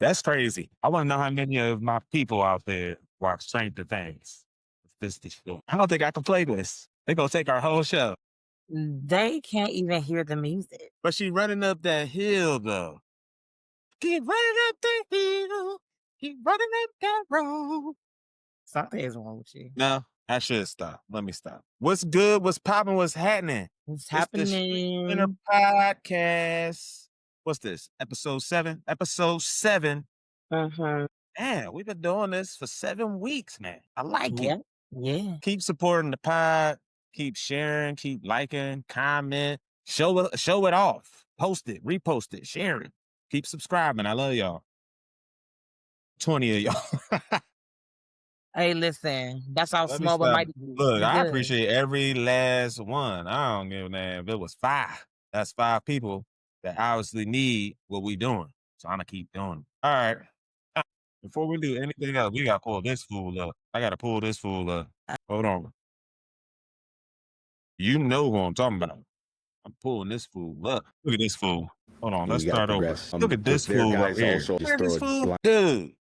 That's crazy. I want to know how many of my people out there watch Stranger Things. I don't think I can play this. They're going to take our whole show. They can't even hear the music. But she running up that hill, though. Keep running up the hill. Keep running up that road. Something is wrong with you. No, I should stop. Let me stop. What's good? What's popping? What's happening? What's It's the happening? StreetsCenter Podcast. What's this? Episode 7? Episode 7. Mm-hmm. Man, we've been doing this for 7 weeks, man. I like Yeah. it. Yeah. Keep supporting the pod. Keep sharing. Keep liking. Comment. Show it off. Post it. Repost it. Share it. Keep subscribing. I love y'all. 20 of y'all. Hey, listen, that's how Let me small but stop. mighty. Look, We I good. appreciate every last one. I don't give a damn if it was 5. That's 5 people that obviously need what we doing. So I'm going to keep doing it. All right. Before we do anything else, we got to pull this fool up. I got to pull this fool up. Hold on. You know who I'm talking about. I'm pulling this fool up. Look at this fool. Hold on. Let's start over. Look at this fool right here. Look at this fool. Dude.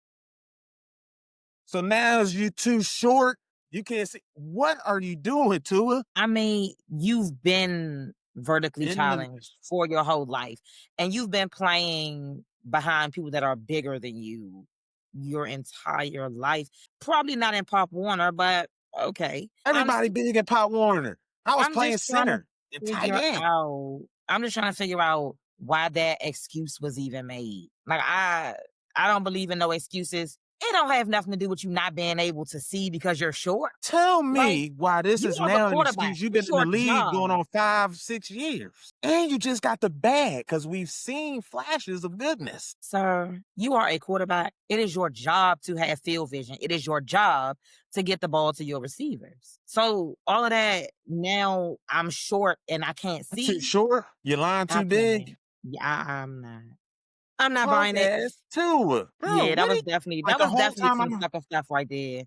So now is you too short? You can't see. What are you doing, Tua? I mean, you've been vertically challenged for your whole life, and you've been playing behind people that are bigger than you your entire life. Probably not in Pop Warner, but okay. Everybody big in Pop Warner. I was playing center and tight end. I'm just trying to figure out why that excuse was even made. Like I don't believe in no excuses. It don't have nothing to do with you not being able to see because you're short. Tell me why this is now an excuse. You've been in the league going on 5-6 years. And you just got the bag because we've seen flashes of goodness. Sir, you are a quarterback. It is your job to have field vision. It is your job to get the ball to your receivers. So all of that, now I'm short and I can't see. Too short? Your line too big? Yeah, I'm not buying it. Too. Yeah, that was definitely some sucker stuff right there.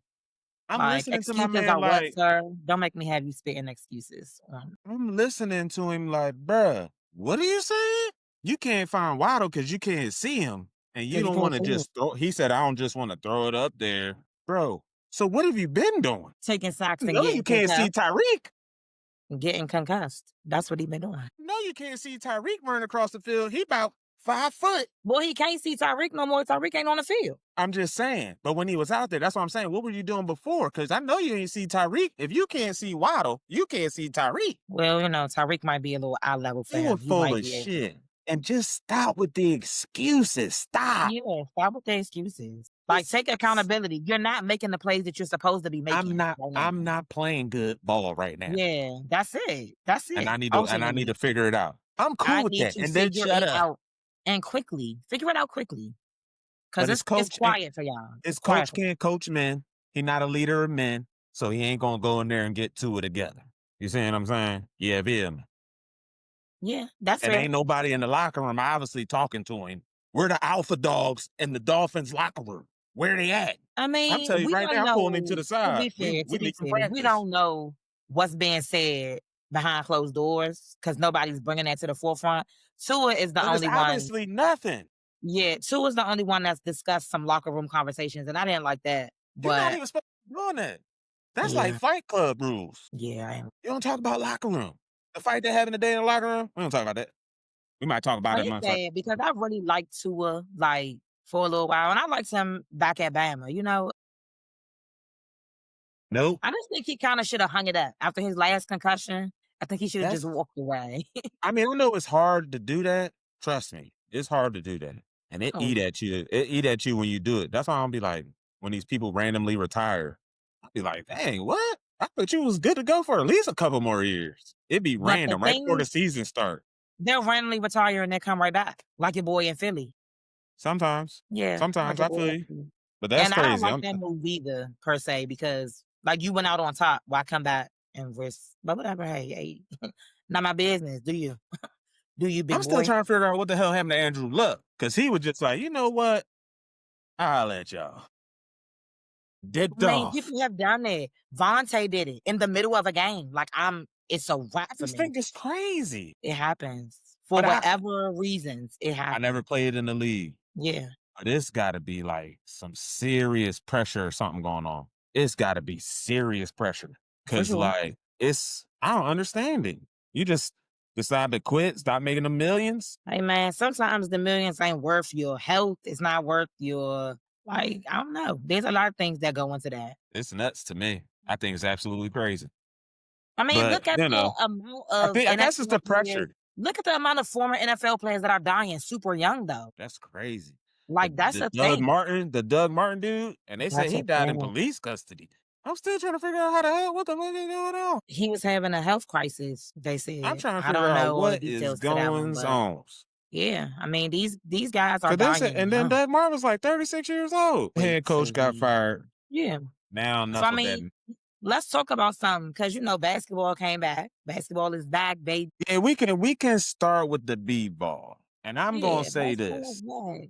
I'm listening to my man what, sir? Don't make me have you spitting excuses. I'm listening to him like, bruh, what are you saying? You can't find Waddle because you can't see him. And you don't want to just throw. He said, I don't just want to throw it up there. Bro, so what have you been doing? Taking sacks and getting you can't see Tyreek. Getting concussed. That's what he been doing. No, you can't see Tyreek running across the field. He about 5 foot. Boy, he can't see Tyreek no more. Tyreek ain't on the field. I'm just saying. But when he was out there, that's what I'm saying. What were you doing before? Because I know you ain't see Tyreek. If you can't see Waddle, you can't see Tyreek. Well, Tyreek might be a little eye level for him. You're full of shit. And just stop with the excuses. Stop. Yeah, stop with the excuses. Like, take accountability. You're not making the plays that you're supposed to be making. I'm not playing good ball right now. Yeah, that's it. And I need to figure it out. I'm cool with that. And then shut up. And quickly. Figure it out quickly. Because it's quiet for y'all. His coach can't coach men. He's not a leader of men. So he ain't going to go in there and get to it together. You see what I'm saying? Yeah, Bill. Yeah, that's it. And ain't nobody in the locker room obviously talking to him. We're the alpha dogs in the Dolphins locker room. Where they at? I mean, I'm telling you right now, I'm pulling him to the side. We don't know what's being said behind closed doors because nobody's bringing that to the forefront. Tua is the only one. Obviously nothing. Yeah, Tua is the only one that's discussed some locker room conversations, and I didn't like that. But you're not even supposed to be doing that. That's like Fight Club rules. Yeah, I am. You don't talk about locker room. The fight they're having today in the locker room, we don't talk about that. We might talk about it. Because I really liked Tua, for a little while, and I liked him back at Bama, Nope. I just think he kind of should have hung it up after his last concussion. I think he should have just walked away. I mean, I know it's hard to do that. Trust me, it's hard to do that. And it eat at you. It eat at you when you do it. That's why I'll be like, when these people randomly retire, I'll be like, dang, what? I thought you was good to go for at least a couple more years. It'd be random right before the season start. They'll randomly retire and then come right back, like your boy in Philly. Sometimes. Yeah. Sometimes, I feel you. But that's crazy. I don't like that move either, per se, because, you went out on top. Why come back and risk? But whatever, hey, not my business, do you? Do you, big boy? I'm still trying to figure out what the hell happened to Andrew Luck, because he was just like, you know what? I'll let y'all. People have done it. Vontae did it in the middle of a game. It's a wrap for me. This thing is crazy. It happens. For whatever reasons, it happens. I never played in the league. Yeah. But it's got to be like some serious pressure or something going on. It's got to be serious pressure For because, sure. like, I don't understand it. You just decide to quit, stop making the millions. Hey man, sometimes the millions ain't worth your health. It's not worth your I don't know. There's a lot of things that go into that. It's nuts to me. I think it's absolutely crazy. I mean, But look at the amount of I guess it's the NFL players. pressure. Look at the amount of former NFL players that are dying super young though. That's crazy. Like that's The a Doug thing. Martin dude, and they said That's he a died in thing. police custody. I'm still trying to figure out what the fuck is going on. He was having a health crisis, they I'm said. trying to I figure don't out know all the what is details to that one, going but on. yeah, I mean these guys are Cause they said, dying and then young. Doug Martin was like 36 years old. Head coach got fired. Yeah. Now So enough I of that. mean, let's talk about something because basketball came back. Basketball is back, baby. Yeah, we can start with the b-ball, and I'm gonna say Basketball is this back.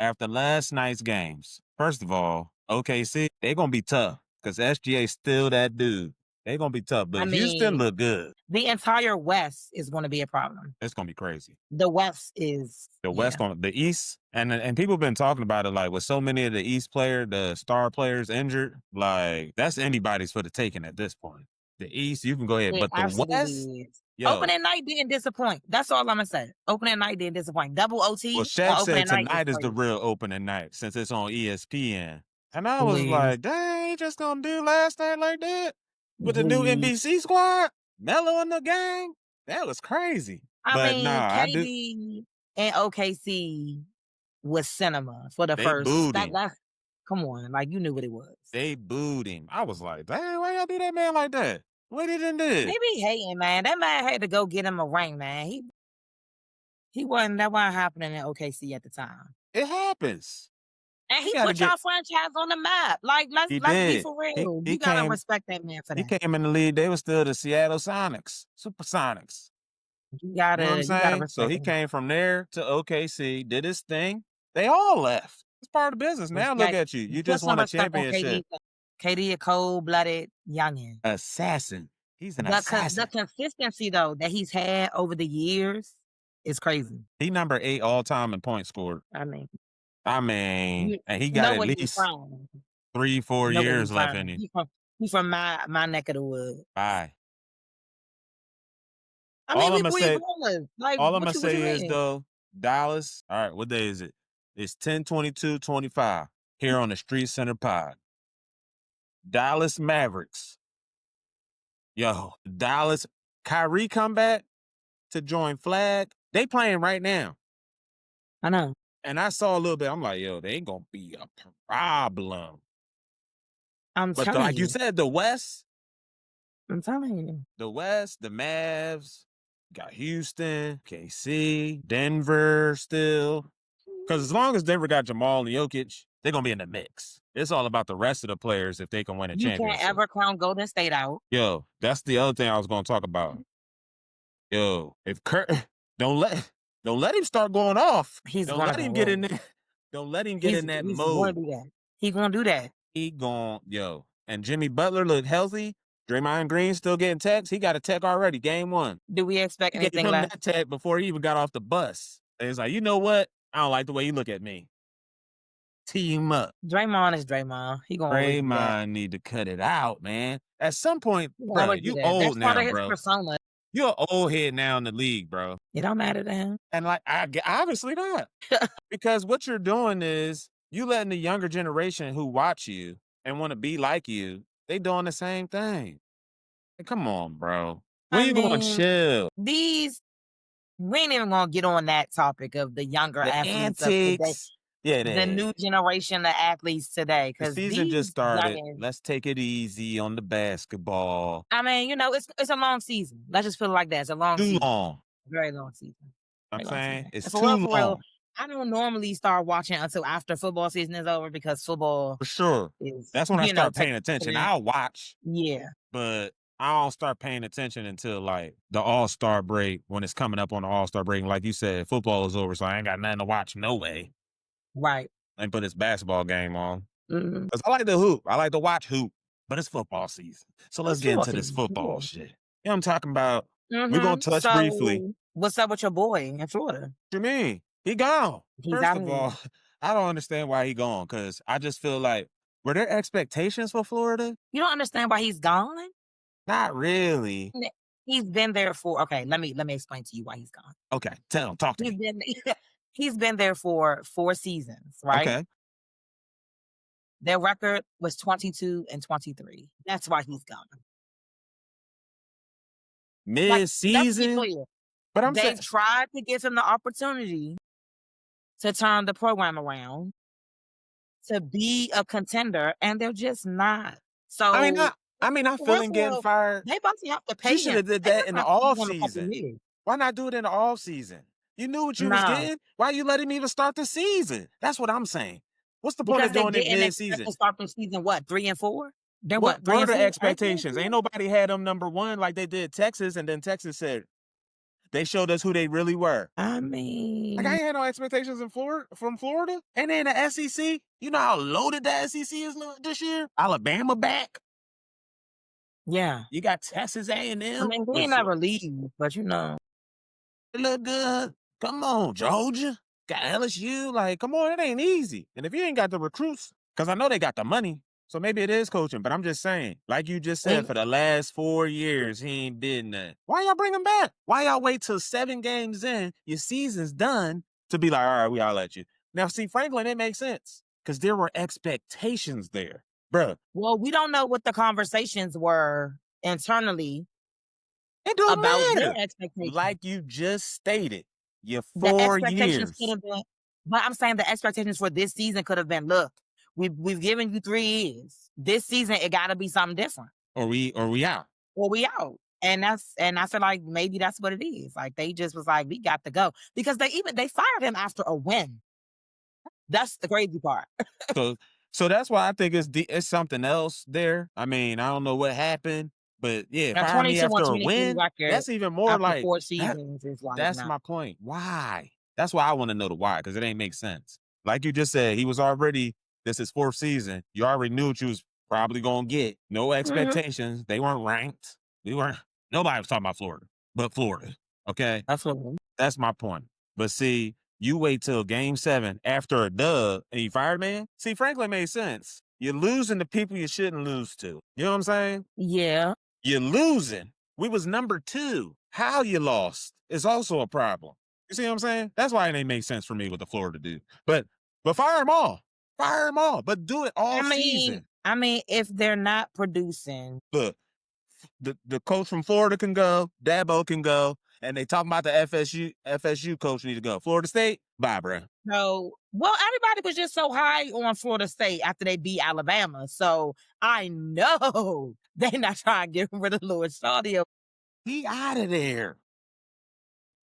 after last night's games. First of all, OKC they're gonna be tough because SGA still that dude. They're gonna be tough, I but Houston mean, look good. the entire West is going to be a problem. It's gonna be crazy. The West is The West on the East, and people been talking about it like with so many of the East the star players injured, like that's anybody's for the taking at this point. The East, you can go ahead, It but the West, absolutely is. yo, Opening night didn't disappoint. That's all I'm gonna say. Opening night didn't disappoint. Double well, OT Shaq on said opening night is tonight is the crazy. real opening night since it's on ESPN, and I was Please, like, dang, just gonna do last night like that with the new please. NBC squad, Melo in the gang. That was crazy. I But mean, nah, I do. KD and OKC was cinema for the They first. booed him. That's come on, like you knew what it was. They booed him. I was like, dang, why y'all do that man like that? What he done did? They be hating, man. That man had to go get him a ring, man. He wasn't that wasn't happening in OKC at the time. It happens. And he gotta put y'all franchise on the map. Like let's He be did. for real. He You gotta came. respect that man for He that. came in the league. They were still the Seattle Sonics, Supersonics. You You know what I'm gotta saying? So respect he him. came from there to OKC, did his thing. They all left. It's part of the business. Now look at you. You Put just some won a respect on championship. KD a cold-blooded youngin. Assassin. He's an The assassin. consistency though that he's had over the years is crazy. He number 8 all time in points scored. I mean, and he you got know at where he's least from. 3-4 You know where years he's left from. in him. He's from my neck of the woods. Bye. I mean, we ballers. Like, all I'm what gonna you say is mean? though, Dallas. All right, what day is it? It's 10/22/25 here on the StreetsCenter Pod. Dallas Mavericks. Yo, Dallas. Kyrie come back to join Flag. They playing right now. I know. And I saw a little bit. I'm like, yo, they ain't gonna be a problem. But like you said, the West. I'm telling you. The West, the Mavs, got Houston, KC, Denver still. Because as long as Denver got Jamal and Jokic, they're going to be in the mix. It's all about the rest of the players if they can win a championship. You can't ever count Golden State out. Yo, that's the other thing I was going to talk about. Yo, if Kurt, don't let him start going off. Don't let him get in there. Don't let him get in that mode. He's going to do that. Yo. And Jimmy Butler looked healthy. Draymond Green still getting texts. He got a tech already, game 1. Do we expect anything less? That tech before he even got off the bus. And it's like, you know what? I don't like the way you look at me. Tee him up. Draymond is Draymond. He gonna Draymond need to cut it out, man. At some point, bro, you old That's now, part of his bro. persona. You're an old head now in the league, bro. It don't matter to him. And like, obviously not. Because what you're doing is you letting the younger generation who watch you and want to be like you, they doing the same thing. Come on, bro. When you gonna chill? We ain't even gonna get on that topic of the younger athletes of today. Yeah, the new generation of athletes today. The season just started. Let's take it easy on the basketball. I mean, it's a long season. Let's just put it like that. It's a long season. Long. Very long season. I'm saying it's too long. Real, I don't normally start watching until after football season is over because football. For sure. That's when I start paying attention. I'll watch. Yeah. But I don't start paying attention until like the All-Star break when it's coming up on the All-Star break. And like you said, football is over, so I ain't got nothing to watch. No way. Right. And put this basketball game on. Mm-hmm. Because I like to hoop. I like to watch hoop. But it's football season. So let's get into this football shit. You know what I'm talking about? Mm-hmm. We're going to touch briefly. What's up with your boy in Florida? What you mean? He gone. First of all, I don't understand why he gone because I just feel like were there expectations for Florida? You don't understand why he's gone? Not really. He's been there for okay, let me explain to you why he's gone. Okay, talk to He's me. been he's been there for 4 seasons, right? Okay. Their record was 22-23. That's why he's gone. Like, let's be Mid-season? clear. But I'm saying They've tried to give him the opportunity to turn the program around, to be a contender, and they're just not. So, I feel first him of getting all, fired. they about to have to You pay should him. have did They're that not in the gonna keep off him in a couple season. years. Why not do it in the off season? You knew what you was No, getting. Why you let him even start the season? That's what I'm saying. What's the point because of they doing it didn't expect mid-season? to start the season, what, 3 and 4? Then What what, 3 were and the 4? Ain't 3 and expectations? 4? Ain't nobody had them number one like they did Texas, and then Texas said they showed us who they really were. I Like I mean, ain't had no expectations from Florida. And then the SEC. You know how loaded the SEC is this year? Alabama back. yeah. You got Texas I A&M, mean, they ain't which never leave, but it look good. Come on, Georgia. Got LSU. Like, come on, it ain't easy. And if you ain't got the recruits, because I know they got the money, so maybe it is coaching. But I'm just saying, like you just said, we for the last 4 years, he ain't did nothing. Why y'all bring him back? Why y'all wait till 7 games in, your season's done, to be like, all right, we all let you. Now, see, Franklin, it makes sense because there were expectations there. Bruh, well, we don't know what the conversations were internally it don't about their matter. expectations. Like you just stated, your The 4 expectations could years. have been, but I'm saying the expectations for this season could have been, look, we've given you 3 years. This season, it got to be something different, Or we out. or we out. And I feel like maybe that's what it is. Like they just was like, we got to go because they fired him after a win. That's the crazy part. So that's why I think it's something else there. I mean, I don't know what happened, but yeah, A fire me 22 after a 23 win. record That's even more after like 4 that. seasons is like, That's no. my point. Why? That's why I want to know the why, because it ain't make sense. Like you just said, he was already, this is 4th season. You already knew what you was probably gonna get. No expectations. They weren't ranked. Nobody was talking about Florida, but Florida. Okay. Absolutely. That's my point. But see, you wait till game 7 after a dub and you fired, man. See, Franklin made sense. You're losing to people you shouldn't lose to. You know what I'm saying? Yeah. You're losing. We was number 2. How you lost is also a problem. You see what I'm saying? That's why it ain't make sense for me with the Florida dude. But fire them all. Fire them all. But do it all season. I mean, if they're not producing, Look, the coach from Florida can go, Dabo can go, and they talking about the FSU coach need to go. Florida State, bye, bro. so well, everybody was just so high on Florida State after they beat Alabama. So I know they're not trying to get rid of Louis Audio. He out of there.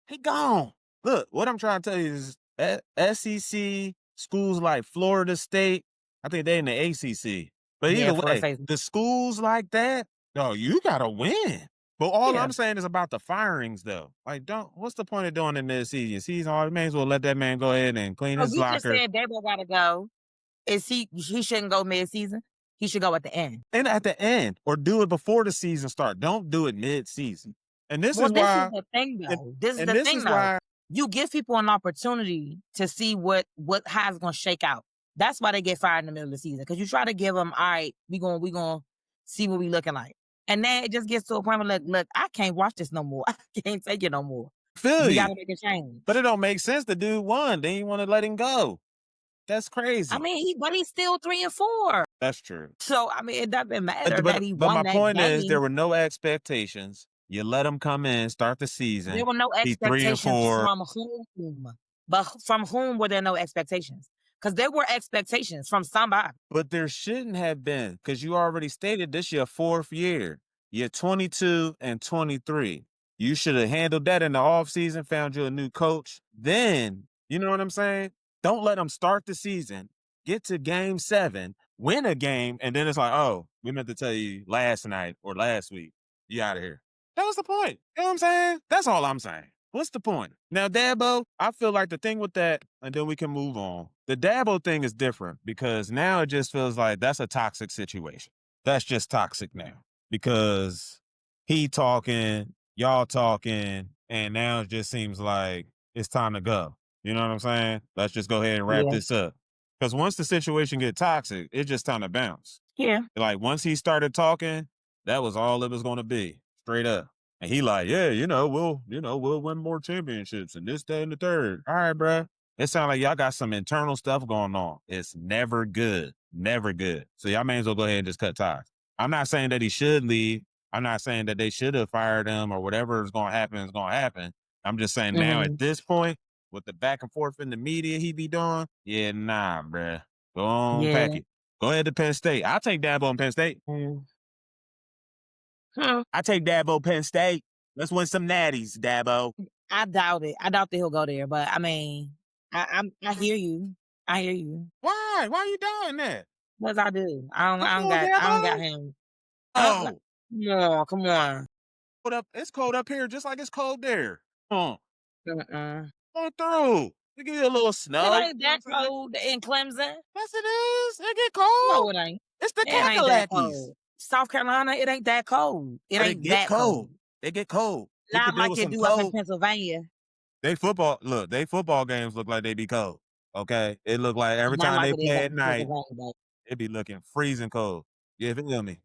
He gone. Look, what I'm trying to tell you is SEC schools like Florida State, I think they in the ACC. But Yeah, either Florida way, State. the schools like that, no, you gotta win. But all Yeah. I'm saying is about the firings, though. Like, what's the point of doing it in this season? Oh, you may as well let that man go ahead and clean So his you just locker. said Dabo gotta go. Is he shouldn't go mid-season? He should go at the end. And at the end, or do it before the season start. Don't do it mid-season. And this Well, is this is why, the thing and, though. This is and the this thing is though. why You give people an opportunity to see how it's gonna shake out. That's why they get fired in the middle of the season. Because you try to give them, all right, we gonna see what we looking like. And then it just gets to a point where look, I can't watch this no more. I can't take it no more. feel We you. gotta make a change. But it don't make sense. The dude won. Then you want to let him go. That's crazy. I mean, but he's still 3 and 4. That's true. So I mean, it doesn't matter that he But won my that point is, there game. were no expectations. You let him come in, start the There season. were no He's 3 and expectations 4. from whom. But from whom were there no expectations? Because there were expectations from somebody. But there shouldn't have been, because you already stated this your 4th year. You're 22 and 23. You should have handled that in the offseason, found you a new coach. Then, you know what I'm saying? Don't let them start the season, get to game 7, win a game, and then it's like, oh, we meant to tell you last night or last week. You out of here. That was the point. You know what I'm saying? That's all I'm saying. What's the point? Now, Dabo, I feel like the thing with that, and then we can move on. The Dabo thing is different because now it just feels like that's a toxic situation. That's just toxic now because he talking, y'all talking, and now it just seems like it's time to go. You know what I'm saying? Let's just go ahead and wrap Yeah. this up. Because once the situation get toxic, it just time to bounce. Yeah. Like once he started talking, that was all it was going to be, straight up. And he like, yeah, we'll win more championships and this, that, and the third. All right, bruh. It sounds like y'all got some internal stuff going on. It's never good. Never good. So y'all may as well go ahead and just cut ties. I'm not saying that he should leave. I'm not saying that they should have fired him or whatever is going to happen is going to happen. I'm just saying now at this point, with the back and forth in the media he be doing, yeah, nah, bruh. Go on, pack it. Go ahead to Penn State. I'll take Dabo in Penn State. I take Dabo Penn State. Let's win some natties, Dabo. I doubt it. I doubt that he'll go there. But I mean, I hear you. I hear you. Why? Why are you doing that? What I do? I don't got him. Oh, come on. It's cold up here, just like it's cold there. Go through. We give you a little snow. It ain't that cold in Clemson. Yes, it is. It get cold. No, it ain't. It's the Cackalackies. South Carolina, it ain't that cold. It ain't that cold. It get cold. Not like it do up in Pennsylvania. They football games look like they be cold. Okay? It look like every time they play at night, it be looking freezing cold. You feel me?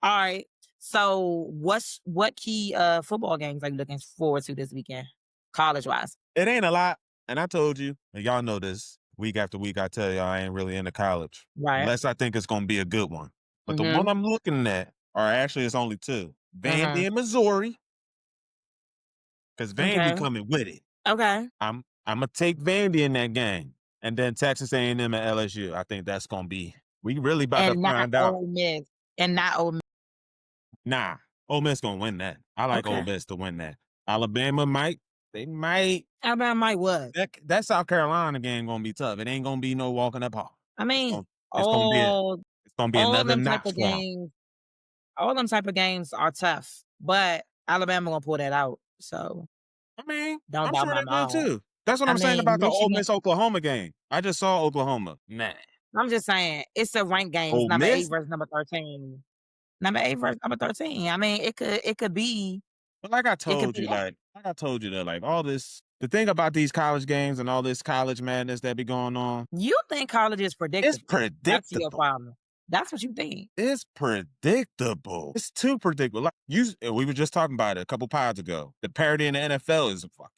All right. So what key football games are you looking forward to this weekend, college-wise? It ain't a lot. And I told you, and y'all know this, week after week, I tell y'all I ain't really into college. Right. Unless I think it's going to be a good one. But the one I'm looking at, or actually it's only two. Vandy and Missouri. Because Vandy coming with it. Okay. I'm going to take Vandy in that game. And then Texas A&M and LSU. I think that's going to be, we really about to find out. Ole Miss. And not Ole Miss. Nah, Ole Miss going to win that. I like Ole Miss to win that. Alabama might. They might. Alabama might what? That South Carolina game going to be tough. It ain't going to be no walking up hall. I mean, it's going to be another notch for them. All them type of games are tough. But Alabama going to pull that out. So, I mean, don't I'm doubt sure my they mind. will too. That's what I'm saying about the Ole Miss-Oklahoma game. I just saw Oklahoma. Nah. I'm just saying, it's a ranked game. It's number 8 versus number 13. Number 8 versus number 13. I mean, it could be. But like I told you that, like all this, the thing about these college games and all this college madness that be going on. You think college is predictable. It's predictable. That's your problem. That's what you think. It's predictable. It's too predictable. Like we were just talking about it a couple pods ago. The parity in the NFL is fucking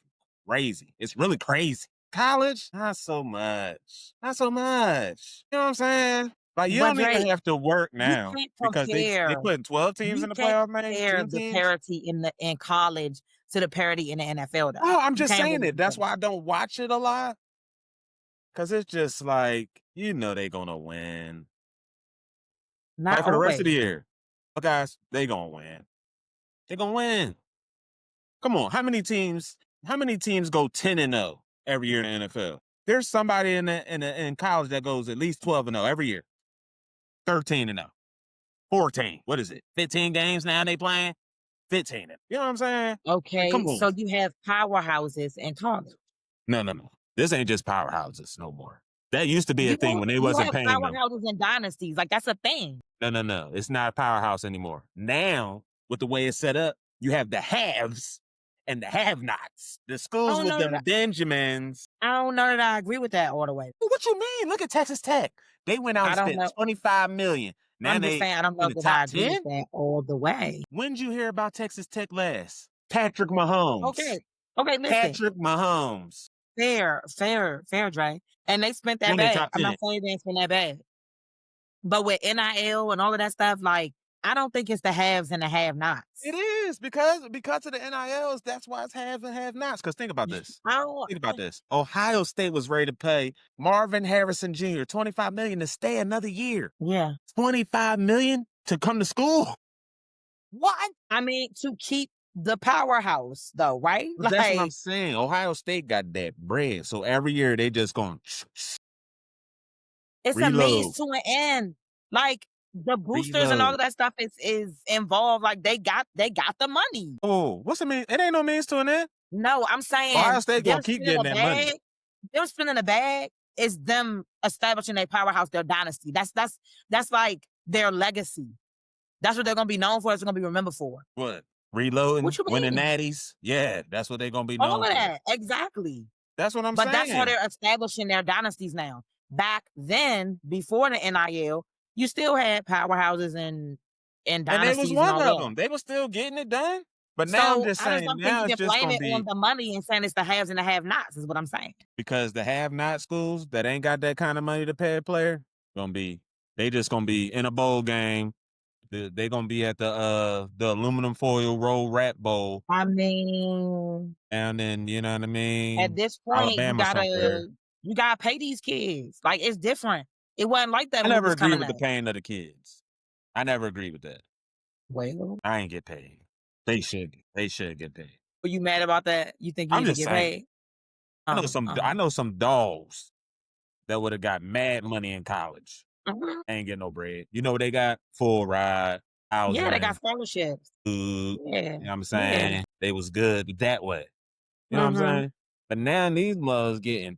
crazy. It's really crazy. College, not so much. Not so much. You know what I'm saying? Like, you don't even have to work now because they putting 12 teams in the playoff, man. Compare the parity in college to the parity in the NFL, though. Oh, I'm just saying it. That's why I don't watch it a lot. Because it's just like, they going to win. Not like for the rest of the year. But guys, they going to win. They're going to win. Come on. How many teams go 10-0 every year in the NFL? There's somebody in college that goes at least 12-0 every year. 13-0. 14. What is it? 15 games now they playing? 15. You know what I'm saying? Okay. Come on. So you have powerhouses in college. No. This ain't just powerhouses no more. That used to be a thing when they wasn't paying them. Powerhouses and dynasties. Like, that's a thing. No. It's not a powerhouse anymore. Now, with the way it's set up, you have the haves and the have-nots. The schools with them Benjamins. I don't know that I agree with that all the way. What you mean? Look at Texas Tech. They went out and spent $25 million. Now I'm just saying, I don't know that I agree with that all the way. When did you hear about Texas Tech last? Patrick Mahomes. Okay, listen. Patrick Mahomes. Fair, Dre. And they spent that bag. I'm not saying they spent that bag. But with NIL and all of that stuff, like, I don't think it's the haves and the have-nots. It is because of the NILs. That's why it's haves and have-nots. Because think about this. Ohio State was ready to pay Marvin Harrison Jr. $25 million to stay another year. Yeah, $25 million to come to school. What? I mean, to keep the powerhouse, though, right? That's what I'm saying. Ohio State got that bread, so every year they just going. It's a means to an end. Like, the boosters and all of that stuff is involved. Like, they got the money. Oh, what's the mean? It ain't no means to an end. No, I'm saying Ohio State gonna keep getting that money. Them spending the bag is them establishing their powerhouse, their dynasty. That's like their legacy. That's what they're gonna be known for. It's gonna be remembered for. What? Reloading, winning natties. Yeah, that's what they're gonna be known for. All of that, exactly. That's what I'm saying. But that's how they're establishing their dynasties now. back then, before the NIL, you still had powerhouses and And they was dynasties and one all of that. them. They was still getting it done. But now I'm So just I just saying, don't think now you it's can just blame gonna it on be the money and saying it's the haves and the have-nots, is what I'm saying. because the have-not schools that ain't got that kind of money to pay a player they just gonna be in a bowl game. They gonna be at the aluminum foil roll rat bowl, I mean, and then you know what I at mean, this point, Alabama somewhere. you gotta pay these kids. Like, it's different. It wasn't like that I when we never was agree coming with the up. paying of the kids. I never agree with that. Well, I ain't get paid. They should. They should get paid. were you mad about that? You think you I'm need to just get saying. paid? I know some dogs that would have got mad money in college. Mhm. Ain't get no bread. You know what they got? Full ride, Yeah, they got housing, scholarships. food. Yeah, You know what I'm yeah. saying? They was good that way. You know what I'm saying? But now these mothers getting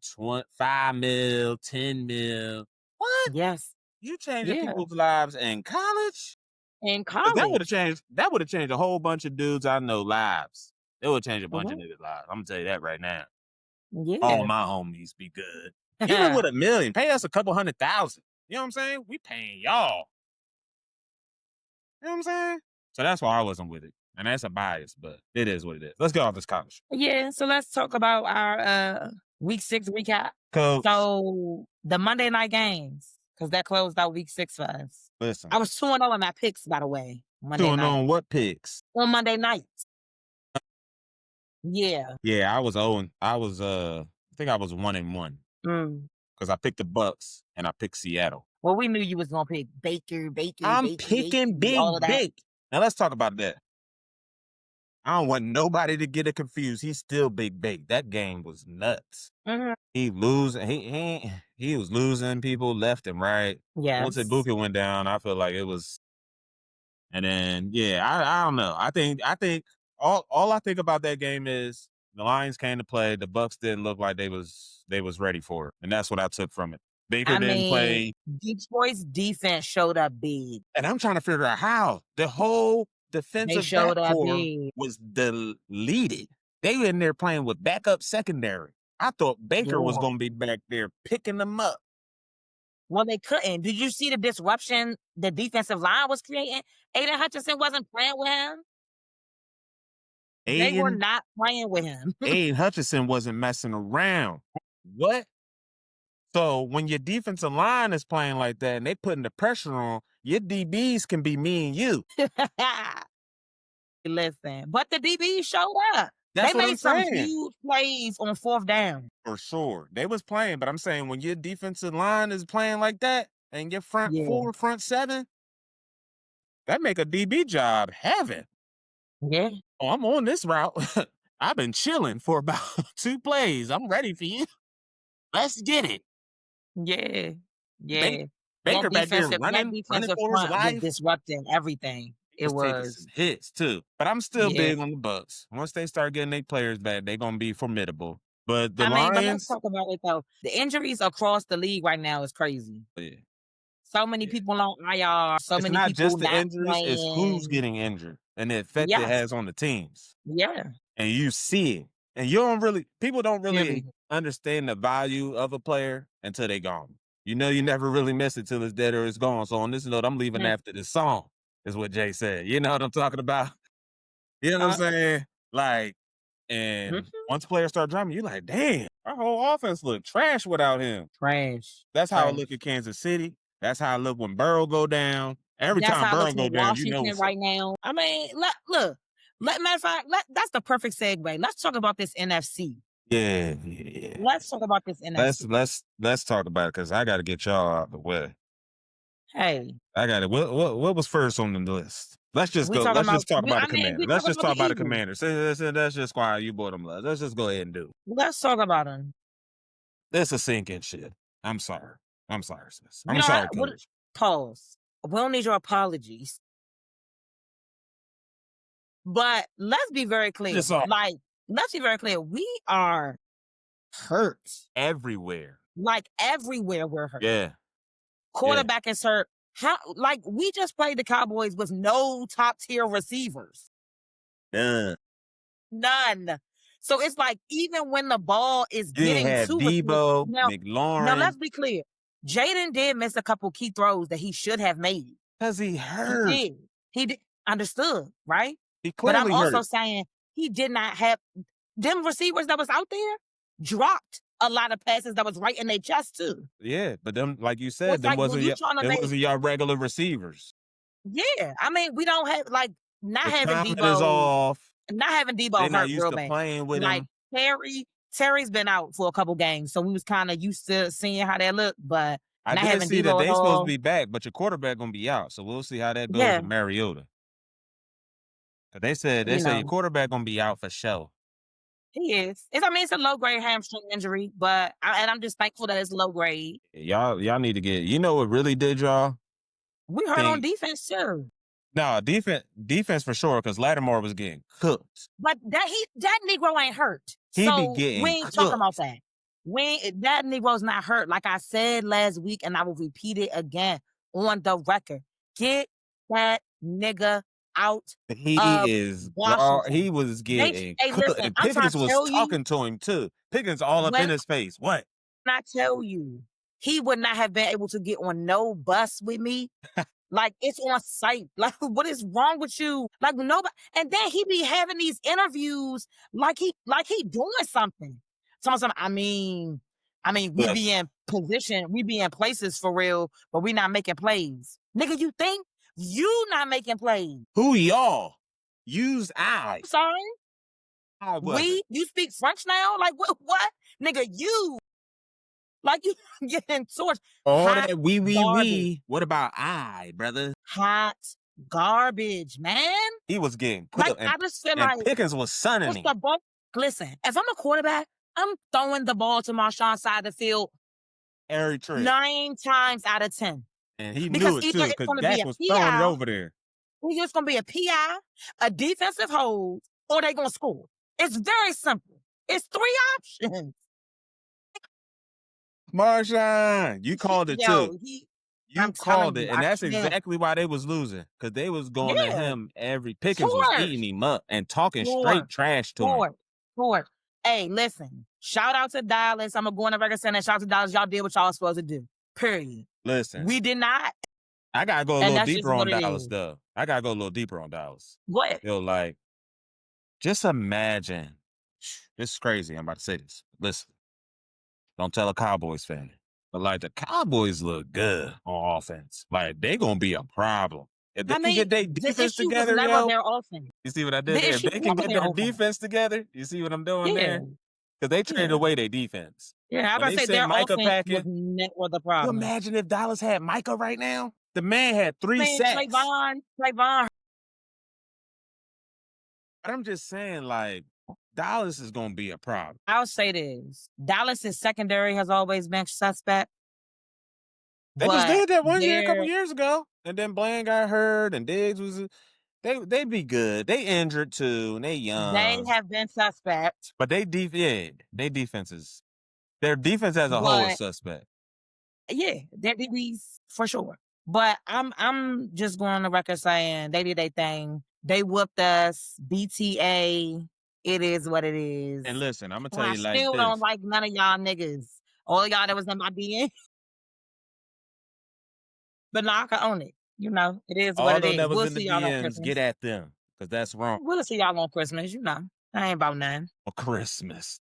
5 mil, 10 mil. What? Yes. You changing Yeah. people's lives in college? In 'Cause that would have college. changed a whole bunch of dudes I know lives. It would change a bunch of Mhm. niggas' lives. I'm gonna tell you that right now. All Yeah. my homies be good. Even with $1 million, pay us a couple $100,000. You know what I'm saying? We paying y'all. You know what I'm saying? So that's why I wasn't with it. And that's a bias, but it is what it is. Let's get off this college. Yeah, so let's talk about our week 6 recap. Coach, So the Monday night games, because that closed out week 6 for us. listen. I was 2-0 in my picks, by the way, Monday Doing night. on what picks? On Monday night. Yeah. Yeah, I was 0 I was I think I was 1-1. Because I picked the Bucks and I picked Seattle. Well, we knew you was gonna pick Baker, I'm Baker, picking all of Big that. Bake. Now let's talk about that. I don't want nobody to get it confused. He's still Big Bake. That game was nuts. He losing. He was losing people left and right. Once Yes. Ibuka went down, I feel like it was. And then I don't know. I think all I think about that game is the Lions came to play. The Bucks didn't look like they was ready for it, and that's what I took from it. Baker didn't play. Detroit's defense showed up big. And I'm trying to figure out how the whole defensive showed up backcourt big. was deleted. They were in there playing with backup secondary. I thought Baker was Yeah. going to be back there picking them up. Well, they couldn't. Did you see the disruption the defensive line was creating? Aiden Hutchinson wasn't playing with him. They were not playing with him. Aiden Hutchinson wasn't messing around. What? So when your defensive line is playing like that and they putting the pressure on, your DBs can be me and you. Listen, but the DBs showed up. That's they what made I'm some saying. huge plays on 4th down. For sure. They was playing, but I'm saying when your defensive line is playing like that and your front 4, front 7, that make a DB job heaven. Yeah. Oh, I'm on this route. I've been chilling for about 2 plays. I'm ready for you. Let's get it. Yeah. Yeah. Baker back there running for his front life. was disrupting everything. It was taking some hits too. But I'm still big on the Bucks. Once they start getting their players back, they're gonna be formidable. But the Lions, but let's talk about it though. The injuries across the league right now is crazy. Yeah. So many people on IR. So It's many not people just the not injuries, playing. it's who's getting injured and the effect it has on the teams. Yeah. And you see it. And people don't really understand the value of a player until they gone. You know, you never really miss it till it's dead or it's gone. So on this note, I'm leaving after this song, is what Jay said. You know what I'm talking about? You know what I'm saying? Like, and once players start dropping, you're like, damn, our whole offense look trash without him. Trash. That's how I look at Kansas City. That's how I look when Burrow go down. Every time Burrow go down, you know what's right now. I mean, look. Matter of fact, that's the perfect segue. Let's talk about this NFC. Yeah. Let's talk about this NFC. Let's talk about it because I got to get y'all out of the way. Hey, I got it. What was first on the list? Let's just go. Let's just talk about the Commanders. Let's just talk about the Commanders. That's just why you bought them. Let's just go ahead and do. Let's talk about them. That's a sinking shit. I'm sorry, sis. I'm sorry, Coach. Pause. We don't need your apologies. But let's be very clear. Let's be very clear. We are hurt. Everywhere. Like everywhere we're hurt. Yeah. Quarterback is hurt. We just played the Cowboys with no top tier receivers. None. So it's like even when the ball is getting to Debo, now, McLaurin. let's be clear. Jaden did miss a couple key throws that he should have made. Because he hurt. He did. He did. Understood, right? He But I'm clearly also hurt. saying he did not have them receivers that was out there dropped a lot of passes that was right in their chest too. Yeah, but them, like you said, It's like when you trying to make wasn't your regular receivers. yeah. I mean, we don't have like not The having confidence Debo, is off. not having They're Debo not hurt used real to bad. playing with Like him. Terry's been out for a couple games, so we was kind of used to seeing how that looked, but I not did having see that Debo they at supposed to all. be back, but your quarterback gonna be out. So we'll see how that goes Yeah, with Mariota. They said you your know, quarterback gonna be out for sure. he is. It's a low grade hamstring injury, but I'm just thankful that it's low grade. Y'all need to get. You know what really did y'all? We hurt on defense too. No, defense for sure, because Lattimore was getting cooked. But that Negro ain't hurt. He be So getting we ain't talking about cooked. that. That Negro's not hurt. Like I said last week, and I will repeat it again on the record. Get that nigga out He of is Washington. he was getting cooked. Listen, And I'm trying Pickens to was tell you, talking to him too. Pickens all up in his face. What? when I tell you, he would not have been able to get on no bus with me. Like, it's on site. Like, what is wrong with you? Like, nobody. And then he be having these interviews like he doing something. I mean, we be in position, we be in places for real, but we not making plays. Nigga, you think you not making plays? Who y'all? Use I. I'm sorry. You speak French now? Like what? Nigga, you. Like you getting torched. All that we. What about I, brother? Hot garbage, man. He was getting cooked. Like, I just feel like Pickens was sunning him. Listen, if I'm a quarterback, I'm throwing the ball to Marshawn's side of the field every trip 9 times out of 10. And he knew it too, because Dak was throwing it over there. It's just going to be a PI, a defensive hold, or they going to score. It's very simple. It's 3 options. Marshawn, you called it too. You called it, and that's exactly why they was losing, because they was going to him every. Pickens was eating him up and talking straight trash to him. Hey, listen, shout out to Dallas. I'm going to go on the record saying that shout out to Dallas. Y'all did what y'all was supposed to do. Period. Listen. We did not. I got to go a little deeper on Dallas, though. I got to go a little deeper on Dallas. What? Yo, like, just imagine. This is crazy. I'm about to say this. Listen. Don't tell a Cowboys fan. But, like, the Cowboys look good on offense. Like, they going to be a problem. If they can get their defense together, you see what I did there? If they can get their defense together, you see what I'm doing there? Because they traded away their defense. Yeah, I was going to say their offense was the problem. You imagine if Dallas had Micah right now? The man had 3 sacks. Trayvon. But I'm just saying, like, Dallas is going to be a problem. I'll say this. Dallas' secondary has always been suspect. They just did that one year a couple years ago. And then Bland got hurt and Diggs was... They be good. They injured too, and they young. They have been suspect. But their defense is... Their defense as a whole is suspect. Yeah, their DBs for sure. But I'm just going on the record saying they did their thing. They whooped us. BTA. It is what it is. And listen, I'm going to tell you like this. I still don't like none of y'all niggas. All y'all that was in my DM. But no, I can own it. You know, it is what it is. All that was in the DMs, get at them. Because that's wrong. We'll see y'all on Christmas, you know. I ain't about nothing. On Christmas.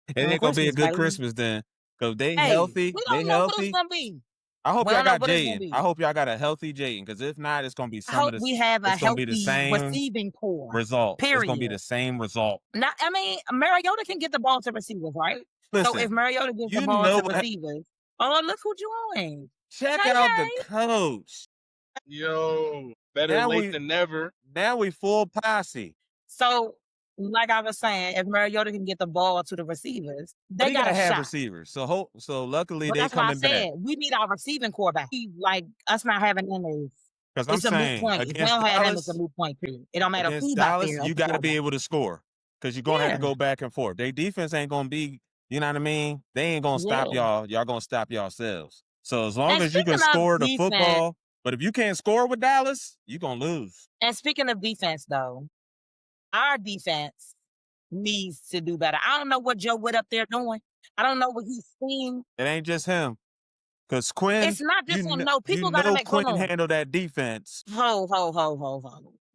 It ain't going to be a good Christmas then. Because they healthy. We don't know what it's going to be. I hope y'all got Jaden. I hope y'all got a healthy Jaden, because if not, it's gonna be we have a healthy receiving core. Result. Period. It's gonna be the same result. Now, I mean, Mariota can get the ball to receivers, right? Listen, so if Mariota gets the ball to receivers, look who joined. Check out the coach. Yo, better late than never. Now we full posse. So, like I was saying, if Mariota can get the ball to the receivers, they gotta have receivers. So luckily they coming back. We need our receiving core back. Like us not having them is it's a moot point. If we don't have them, it's a moot point. Period. It don't matter who's out there. You gotta be able to score, because you're gonna have to go back and forth. Their defense ain't gonna be, you know what I mean? They ain't gonna stop y'all. Y'all gonna stop yourselves. So as long as you can score the football, but if you can't score with Dallas, you're gonna lose. And speaking of defense, though. Our defense needs to do better. I don't know what Joe Wood up there doing. I don't know what he's seeing. It ain't just him. Because Quinn, It's not just him. No, you people got to know make. Hold Quinn on. handle that defense. Ho.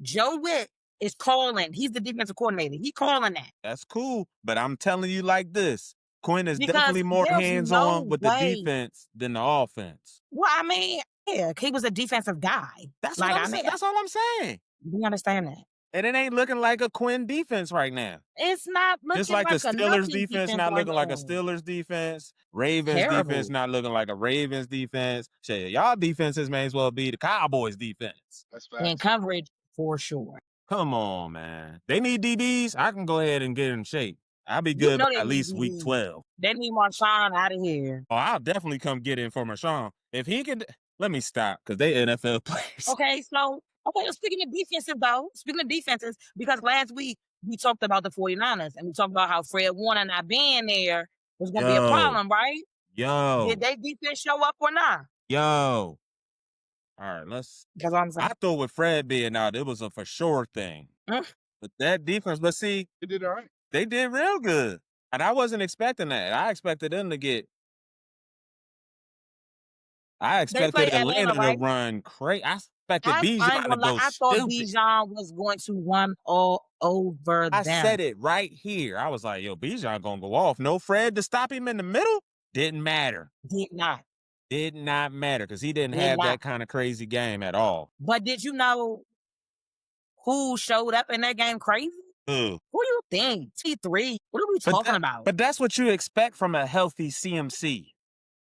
Joe Witt is calling. He's the defensive coordinator. He calling that. That's cool. But I'm telling you like this. Quinn is Because definitely more there's hands-on no with the way. defense than the offense. Well, I mean, yeah, he was a defensive guy. That's Like, what I'm I mean, saying. That's all I'm saying. we understand that. And it ain't looking like a Quinn defense right now. It's not Just looking like the like a Steelers nothing defense not right looking like a now. Steelers defense. Ravens defense Terrible. not looking like a Ravens defense. Shit, y'all defenses may as well be the Cowboys defense. That's In facts. coverage, for sure. Come on, man. They need DBs. I can go ahead and get in shape. I'll be You good know by they at need least week DBs. 12. They need Marshawn out of here. Oh, I'll definitely come get in for Marshawn. If he could, let me stop because they NFL players. Okay, so, speaking of defensive, though, because last week we talked about the 49ers and we talked about how Fred Warner not being there was going to be a problem, right? Did they defense show up or not? All right, let's. That's what I'm saying. I thought with Fred being out, it was a for sure thing. But that defense, but see, They did all right. they did real good. And I wasn't expecting that. I expected them to get. I expected Atlanta right? to run crazy. I expected I ain't Bijan to gonna lie, go I thought stupid. Bijan was going to run all over I them. said it right here. I was like, yo, Bijan gonna go off. No Fred to stop him in the middle? Didn't matter. Did not matter because he didn't have that kind of crazy game at all. But did you know who showed up in that game crazy? Who? Who do you think? T3. What are we talking about? But that's what you expect from a healthy CMC.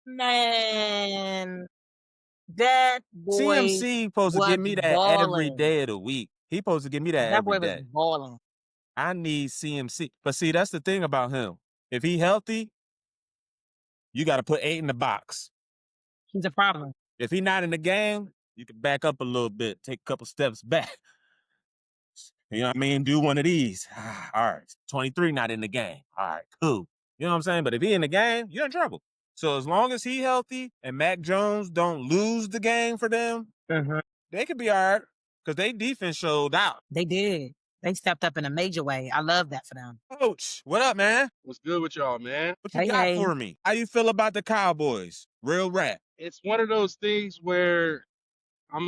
Man, that boy CMC supposed to give me that every day of the week. He supposed to give me that every day. That boy was balling. I need CMC. But see, that's the thing about him. If he healthy, you got to put 8 in the box. He's a problem. If he not in the game, you can back up a little bit, take a couple steps back. You know what I mean? Do one of these. All right. 23 not in the game. All right, cool. You know what I'm saying? But if he in the game, you're in trouble. So as long as he healthy and Mac Jones don't lose the game for them, they could be all right because they defense showed out. They did. They stepped up in a major way. I love that for them. Coach, what up, man? What's good with y'all, man? What you got for me? How you feel about the Cowboys? Real rap. It's one of those things where I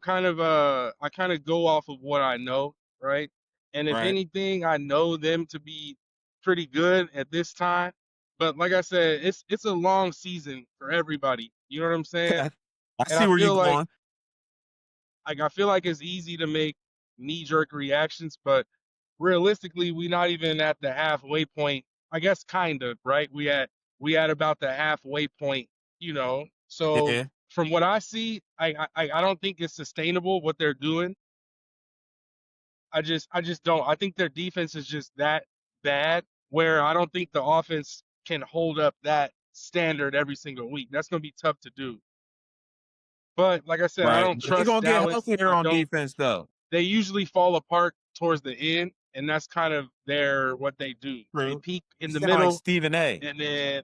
kind of go off of what I know, right? And if anything, I know them to be pretty good at this time. But like I said, it's a long season for everybody. You know what I'm saying? I see where you're going. I feel like it's easy to make knee-jerk reactions, but realistically, we're not even at the halfway point. I guess kind of, right? We at about the halfway point, you know. So from what I see, I don't think it's sustainable what they're doing. I just don't. I think their defense is just that bad where I don't think the offense can hold up that standard every single week. That's going to be tough to do. But like I said, I don't trust They're going to get Dallas. healthier on defense, though. They usually fall apart towards the end, and that's kind of what they do. True. They peak in the middle. Like Stephen A. And then,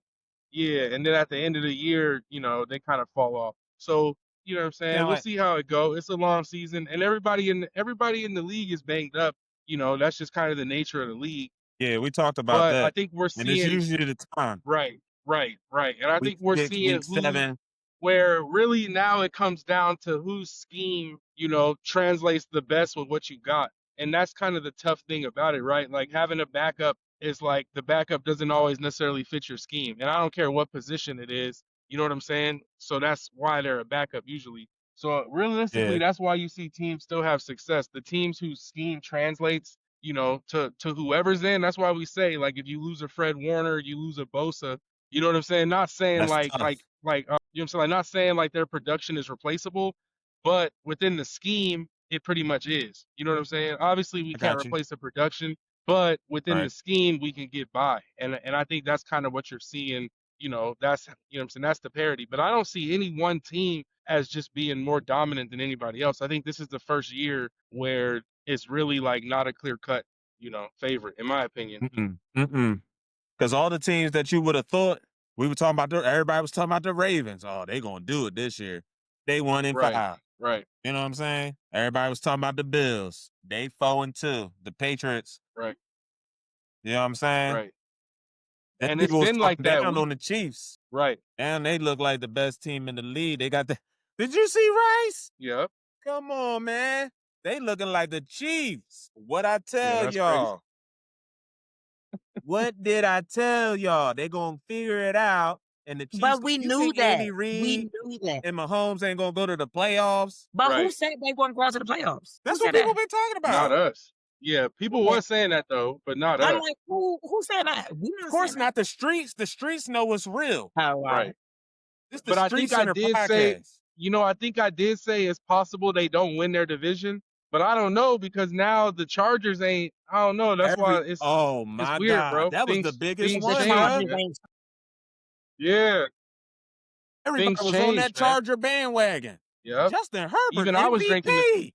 and then at the end of the year, you know, they kind of fall off. So, you know what I'm saying? We'll see how it goes. It's a long season, and everybody in the league is banged up. You know, that's just kind of the nature of the league. Yeah, we talked about that. I think we're seeing. And it's usually the time. Right. And I think we're seeing seven. Where really now it comes down to whose scheme, you know, translates the best with what you got. And that's kind of the tough thing about it, right? Like having a backup is like the backup doesn't always necessarily fit your scheme. And I don't care what position it is. You know what I'm saying? So that's why they're a backup usually. So realistically, that's why you see teams still have success. The teams whose scheme translates, you know, to whoever's in. That's why we say, like, if you lose a Fred Warner, you lose a Bosa. You know what I'm saying? Not saying that's like tough. you know what I'm saying? Like, not saying like their production is replaceable, but within the scheme, it pretty much is. You know what I'm saying? Obviously, we can't replace the production, but within the scheme, we can get by. And I think that's kind of what you're seeing. You know, that's, you know what I'm saying? That's the parity. But I don't see any one team as just being more dominant than anybody else. I think this is the first year where it's really like not a clear cut, you know, favorite, in my opinion. Because all the teams that you would have thought, we were talking about, everybody was talking about the Ravens. Oh, they going to do it this year. They 1-5. Right. You know what I'm saying? Everybody was talking about the Bills. They 4-2. The Patriots. Right. You know what I'm saying? Right. And it's been like that on the Chiefs. Right. And they look like the best team in the league. They got the. Did you see Rice? Yep. Come on, man. They looking like the Chiefs. What I tell that's y'all? What did I tell y'all? They gonna figure it out. And the Chiefs. But we you knew think that. Andy Reid We knew that. and Mahomes ain't gonna go to the playoffs? But who Right. said they weren't going to the playoffs? That's Who what said people that? been talking Not about. us. Yeah, people was saying that though, but not I'm us. like, who said that? We Of not course saying not the streets. The streets know what's real. that. Oh, wow. Right. This the But I think I StreetsCenter did Podcast. say, I think I did say it's possible they don't win their division, but I don't know because now the Chargers ain't. I don't know. That's why it's. Oh my weird, God, bro. that was the Things- biggest things one, The change, Chargers bro. man. ain't. Yeah. Everybody Things was on change, that man. Charger bandwagon. Yep. Justin Herbert, Even MVP.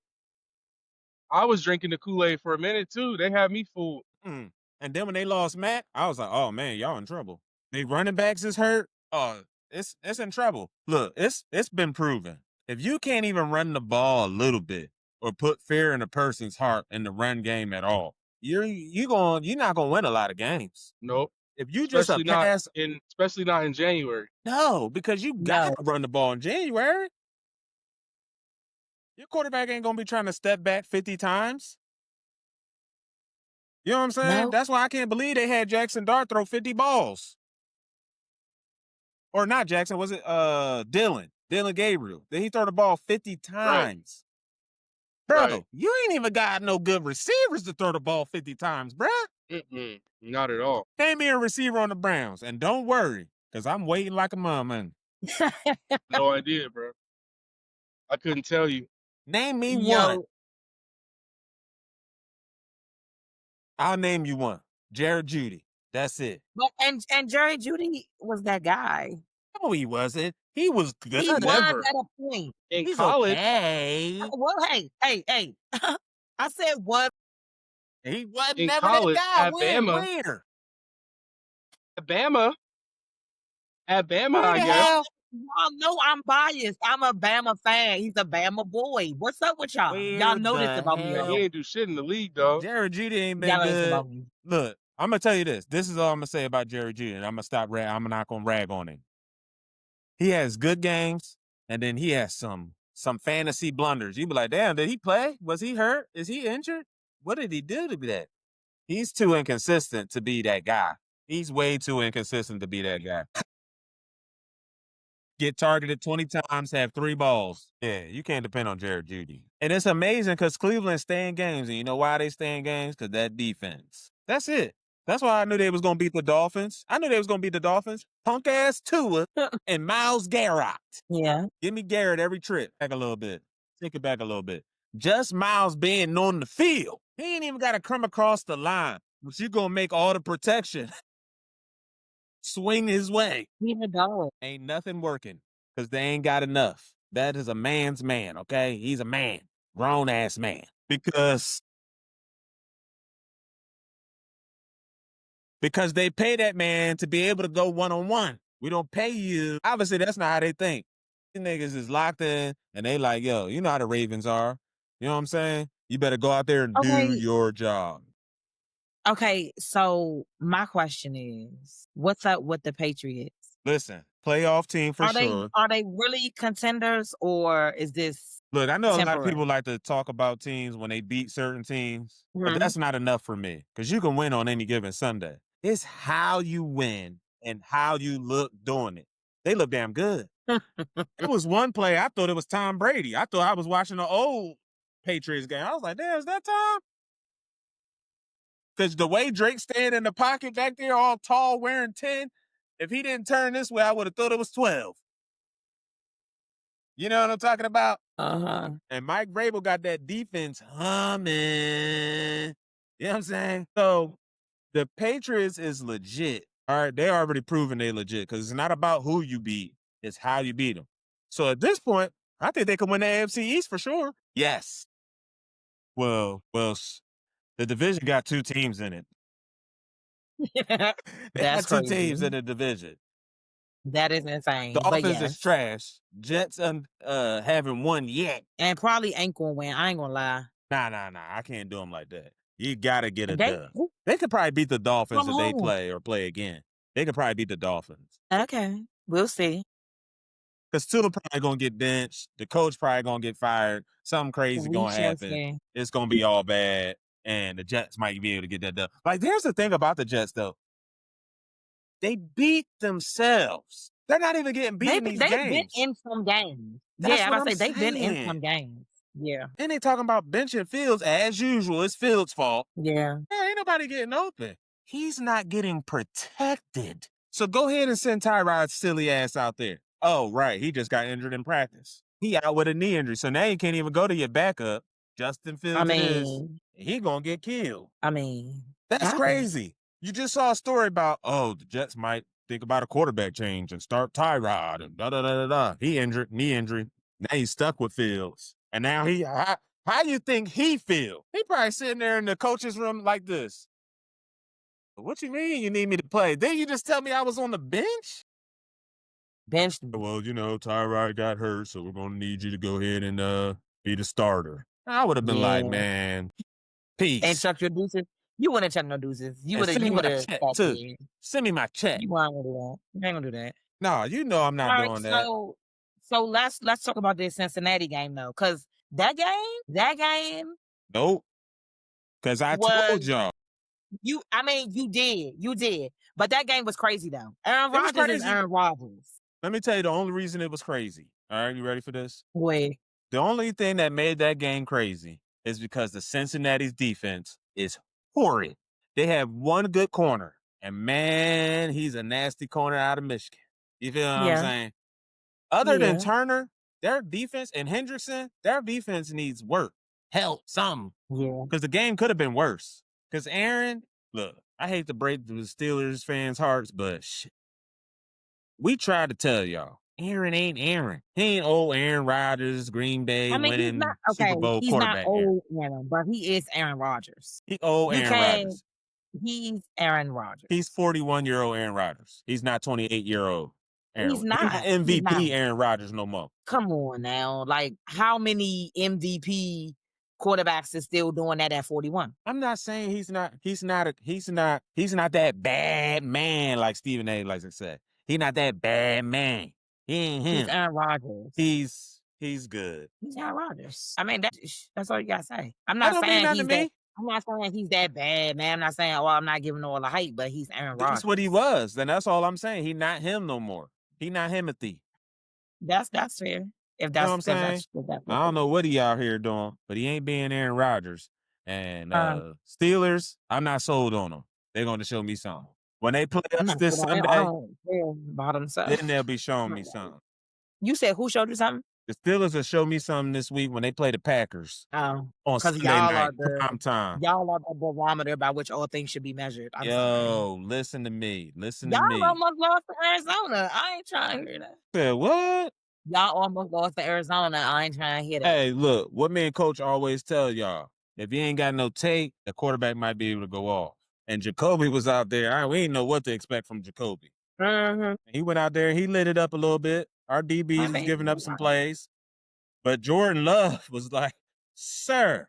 I was drinking the Kool-Aid for a minute too. They had me fooled. And then when they lost Matt, I was like, oh man, y'all in trouble. They running backs is hurt. Oh, it's in trouble. Look, it's been proven. If you can't even run the ball a little bit or put fear in a person's heart in the run game at all, you're not gonna win a lot of games. Nope. If you just Especially not in January. No, because you got No. to run the ball in January. Your quarterback ain't gonna be trying to step back 50 times. You know what I'm saying? No. That's why I can't believe they had Jackson Dart throw 50 balls. Or not Jackson, was it Dylan Gabriel? Did he throw the ball 50 times? Bro, Right. you ain't even got no good receivers to throw the ball 50 times, bro. Not at all. Name me a receiver on the Browns, and don't worry, because I'm waiting like a mama. No idea, bro. I couldn't tell you. Name me Yo. one. I'll name you one. Jared Judy. That's it. But and Jerry Judy was that guy. No, he wasn't. He was good. He was Never. at a point. In He's college, okay. Well, hey. I said what? He wasn't in never college, that guy. at Bama, Where? At Bama, Where I the guess. hell? Y'all know I'm biased. I'm a Bama fan. He's a Bama boy. What's up with y'all? Y'all know this about me. He Already. ain't do shit in the league, though. Jared Judy ain't been Y'all know this good. about me. Look, I'm gonna tell you this. This is all I'm gonna say about Jared Judy, and I'm gonna stop. I'm not gonna rag on him. He has good games, and then he has some fantasy blunders. You be like, damn, did he play? Was he hurt? Is he injured? What did he do to be that? He's too inconsistent to be that guy. He's way too inconsistent to be that guy. Get targeted 20 times, have 3 balls. Yeah, you can't depend on Jared Judy. And it's amazing because Cleveland stay in games. And you know why they stay in games? Because that defense. That's it. That's why I knew they was going to beat the Dolphins. Punk ass Tua and Myles Garrett. Yeah. Give me Garrett every trip. Back a little bit. Take it back a little bit. Just Myles being on the field. He ain't even got to come across the line. But you going to make all the protection swing his way. He's a dog. Ain't nothing working because they ain't got enough. That is a man's man, okay? He's a man. Grown-ass man. Because they pay that man to be able to go one-on-one. We don't pay you. Obviously, that's not how they think. These niggas is locked in, and they like, yo, you know how the Ravens are. You know what I'm saying? You better go out there and do your job. Okay, so my question is, what's up with the Patriots? Listen, playoff team for sure. Are they really contenders, or is this Look, I know a lot of temporary? people like to talk about teams when they beat certain teams, but Mhm. that's not enough for me because you can win on any given Sunday. It's how you win and how you look doing it. They look damn good. There was one play, I thought it was Tom Brady. I thought I was watching an old Patriots game. I was like, damn, is that Tom? Because the way Drake staying in the pocket back there, all tall, wearing 10, if he didn't turn this way, I would have thought it was 12. You know what I'm talking about? Uh-huh. And Mike Vrabel got that defense humming. You know what I'm saying? So the Patriots is legit. All right, they already proven they legit because it's not about who you beat. It's how you beat them. So at this point, I think they can win the AFC East for sure. Yes. Well, the division got 2 teams in it. They got 2 teams in the division. That is insane. The but offense yes. is trash. Jets haven't won yet. And probably ain't gonna win. I ain't gonna lie. Nah. I can't do them like that. You gotta get a They- dub. They could probably beat the Dolphins Come if they on. play again. They could probably beat the Dolphins. Okay. We'll see. Because Tula probably going to get benched. The coach probably going to get fired. Something crazy We going to shall happen. see. It's going to be all bad. And the Jets might be able to get that done. Like, there's the thing about the Jets, though. They beat themselves. They're not even getting beat in these They've games. been in some games. That's yeah, what I I'm say they've been in saying. some games. Yeah. And they talking about benching Fields as usual. It's Fields' fault. Yeah. Ain't nobody getting open. He's not getting protected. So go ahead and send Tyrod's silly ass out there. Oh, right. He just got injured in practice. He out with a knee injury. So now you can't even go to your backup. Justin Fields it is. He gonna get killed. That's crazy. You just saw a story about, the Jets might think about a quarterback change and start Tyrod and da-da-da-da-da. He injured, knee injury. Now he's stuck with Fields. And now how you think he feel? He probably sitting there in the coach's room like this. What you mean you need me to play? Didn't you just tell me I was on the bench? Bench. Well, Tyrod got hurt, so we're going to need you to go ahead and be the starter. I would have been like, man, peace. And chuck your deuces. You wouldn't chuck no deuces. You would have. Send me my check. You ain't gonna do that. You ain't gonna do that. No, I'm not doing that. So let's talk about this Cincinnati game though, because that game. Nope. Because I told y'all. You did. But that game was crazy though. Aaron Rodgers is Aaron Rodgers. Let me tell you the only reason it was crazy. All right, you ready for this? Wait. The only thing that made that game crazy is because the Cincinnati's defense is horrid. They have one good corner, and man, he's a nasty corner out of Michigan. You feel what I'm saying? Other than Turner, their defense and Hendrickson, their defense needs work. Help, something. Yeah. Because the game could have been worse. Because Aaron, look, I hate to break the Steelers fans' hearts, but shit. We tried to tell y'all, Aaron ain't Aaron. He ain't old Aaron Rodgers, Green Bay winning Super Bowl quarterback. He's not old Aaron, but he is Aaron Rodgers. He old Aaron Rodgers. He's Aaron Rodgers. He's 41-year-old Aaron Rodgers. He's not 28-year-old Aaron. He's not MVP Aaron Rodgers no more. Come on now. Like, how many MVP quarterbacks is still doing that at 41? I'm not saying he's not that bad man like Stephen A. likes to say. He's not that bad man. He ain't him. He's Aaron Rodgers. He's good. He's Aaron Rodgers. I mean, that's all you gotta say. I'm not saying he's that bad, man. I'm not saying, I'm not giving all the hype, but he's Aaron Rodgers. That's what he was. Then that's all I'm saying. He's not him no more. He not Himothy. That's fair. If that's what I'm saying. I don't know what he out here doing, but he ain't being Aaron Rodgers. And Steelers, I'm not sold on them. They're going to show me something. When they play us this Sunday, then they'll be showing me something. You said who showed you something? The Steelers will show me something this week when they play the Packers. On Sunday night, prime time. Y'all are the barometer by which all things should be measured. Listen to me. Y'all almost lost to Arizona. I ain't trying to hear that. Said what? Y'all almost lost to Arizona. I ain't trying to hear that. Hey, look, what me and Coach always tell y'all, if you ain't got no tape, the quarterback might be able to go off. And Jacoby was out there. We didn't know what to expect from Jacoby. Mm-hmm. He went out there. He lit it up a little bit. Our DBs was giving up some plays. But Jordan Love was like, sir,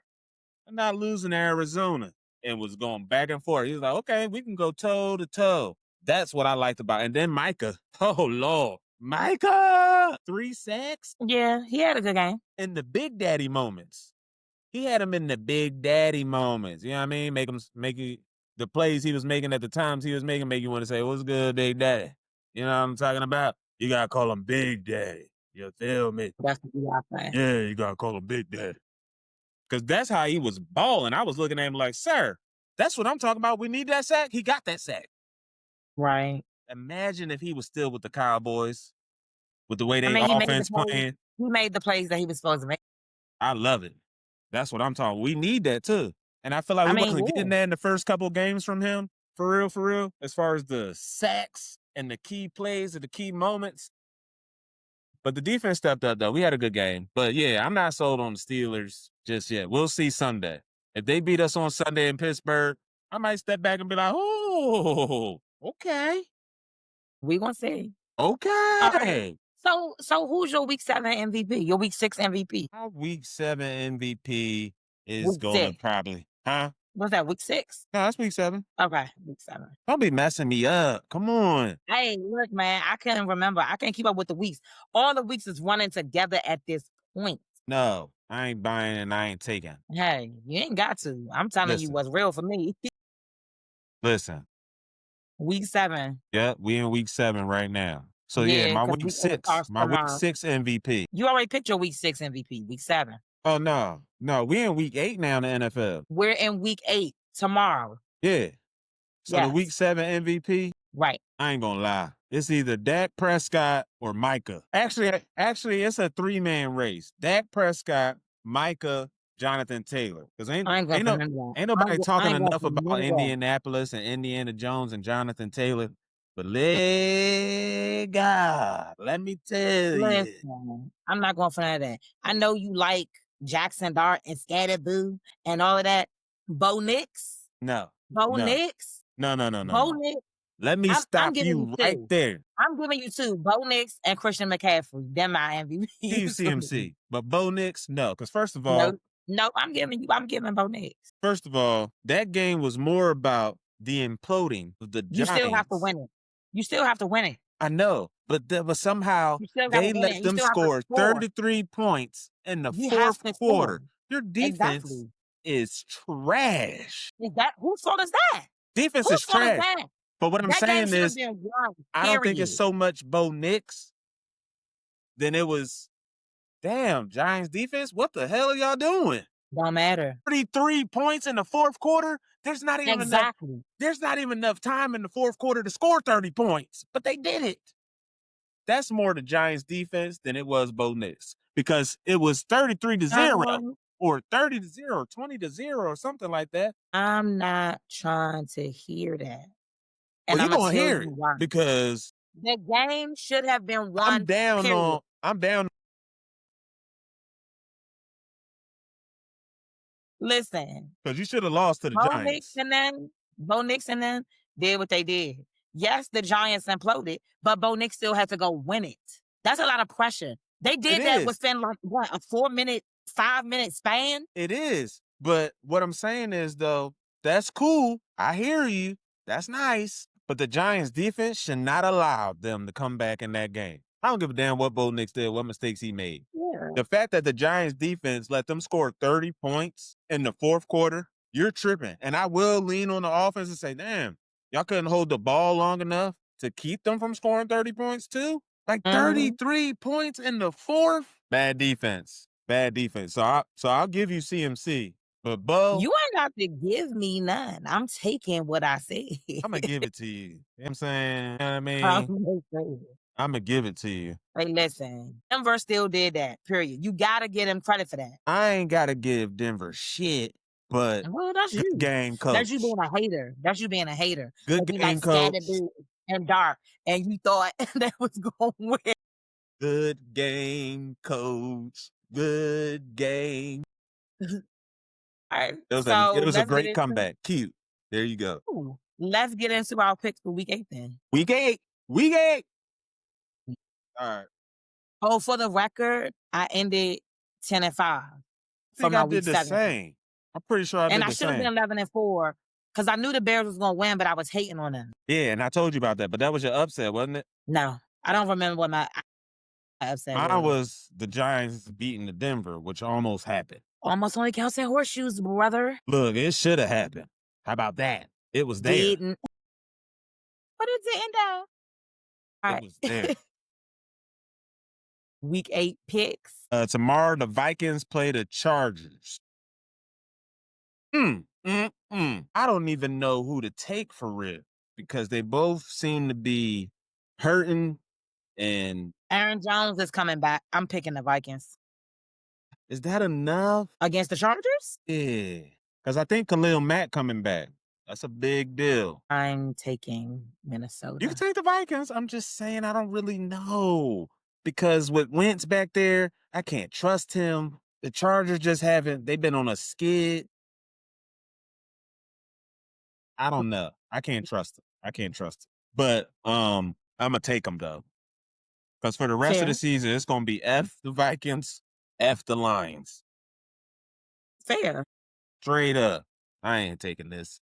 I'm not losing to Arizona. And was going back and forth. He was like, okay, we can go toe to toe. That's what I liked about it. And then Micah. Oh, Lord. Micah! 3 sacks? Yeah, he had a good game. In the big daddy moments. He had him in the big daddy moments. You know what I mean? The plays he was making at the times he was making make you want to say, what's good, Big Daddy? You know what I'm talking about? You got to call him Big Daddy. You feel me? That's what you got to say. Yeah, you got to call him Big Daddy. Because that's how he was balling. I was looking at him like, sir, that's what I'm talking about. We need that sack. He got that sack. Right. Imagine if he was still with the Cowboys, with the way they offense playing. He made the plays that he was supposed to make. I love it. That's what I'm talking. We need that too. And I feel like we wasn't getting that in the first couple games from him. For real. As far as the sacks and the key plays and the key moments. But the defense stepped up, though. We had a good game. But, yeah, I'm not sold on the Steelers just yet. We'll see Sunday. If they beat us on Sunday in Pittsburgh, I might step back and be like, oh, okay. We gonna see. Okay. So who's your Week 7 MVP? Your Week 6 MVP? Our Week 7 MVP is going to probably, What's that, week 6? No, that's week 7. Okay, week 7. Don't be messing me up. Come on. Hey, look, man, I couldn't remember. I can't keep up with the weeks. All the weeks is running together at this point. No, I ain't buying and I ain't taking. Hey, you ain't got to. I'm telling you what's real for me. Listen. Week 7. Yeah, we in week 7 right now. So yeah, my week 6 MVP. You already picked your week 6 MVP, week 7. Oh no, we in week 8 now in the NFL. We're in week 8 tomorrow. Yeah. So the week 7 MVP, right? I ain't gonna lie, it's either Dak Prescott or Micah. Actually, it's a 3-man race: Dak Prescott, Micah, Jonathan Taylor. Because ain't nobody talking enough about Indianapolis and Indiana Jones and Jonathan Taylor. But God, let me tell you, I'm not going for none of that. I know you like Jackson Dart and Scatterboo and all of that. Bo Nix? No. Nix? No. Bo Nix? Let me stop you right there. I'm giving you 2. Bo Nix and Christian McCaffrey. They're my MVP. CMC. But Bo Nix, no. Because first of all... No, I'm giving Bo Nix. First of all, that game was more about the imploding of the Giants. You still have to win it. You still have to win it. I know, but somehow they let them score 33 points in the fourth quarter. Your defense is trash. Whose fault is that? Defense is trash. But what I'm saying is, I don't think it's so much Bo Nix than it was, damn, Giants defense, what the hell are y'all doing? Don't matter. 33 points in the fourth quarter? There's not even enough time in the fourth quarter to score 30 points, but they did it. That's more the Giants defense than it was Bo Nix, because it was 33-0 or 30-0, 20-0 or something like that. I'm not trying to hear that. And you're going to hear it because the game should have been won. I'm down. Listen. Because you should have lost to the Giants. Bo Nix and them did what they did. Yes, the Giants imploded, but Bo Nix still had to go win it. That's a lot of pressure. They did that within like what, a 4-minute, 5-minute span? It is. But what I'm saying is, though, that's cool. I hear you. That's nice. But the Giants defense should not allow them to come back in that game. I don't give a damn what Bo Nix did, what mistakes he made. Yeah. The fact that the Giants defense let them score 30 points in the fourth quarter, you're tripping. And I will lean on the offense and say, damn, y'all couldn't hold the ball long enough to keep them from scoring 30 points too? Like 33 points in the fourth? Bad defense. So I'll give you CMC. But Bo, you ain't got to give me none. I'm taking what I said. I'm going to give it to you. You know what I'm saying? You know what I mean? I'm going to give it to you. Hey, listen. Denver still did that, period. You got to give him credit for that. I ain't got to give Denver shit, but that's good you. Game coach. That's you being a hater. Good game coach. And dark, and you thought that was going to win. Good game coach. Good game. All right. It was a great comeback. Cute. There you go. Ooh, let's get into our picks for week 8 then. Week 8. All right. Oh, for the record, I ended 10-5. I think I did the same. I'm pretty sure I did the same. And I should have been 11-4 because I knew the Bears was going to win, but I was hating on them. Yeah, and I told you about that, but that was your upset, wasn't it? No, I don't remember what my upset was. Mine was the Giants beating the Denver, which almost happened. Almost only counts in horseshoes, brother. Look, it should have happened. How about that? It was there. Didn't. But it didn't, though. All right. It was there. Week 8 picks. Tomorrow, the Vikings play the Chargers. I don't even know who to take for real because they both seem to be hurting and... Aaron Jones is coming back. I'm picking the Vikings. Is that enough? Against the Chargers? Yeah. Because I think Khalil Mack coming back. That's a big deal. I'm taking Minnesota. You can take the Vikings. I'm just saying I don't really know. Because with Wentz back there, I can't trust him. The Chargers just haven't. They've been on a skid. I don't know. I can't trust him. But I'm going to take them, though. Because for the rest of the season, it's going to be F the Vikings, F the Lions. Fair. Straight up. I ain't taking this.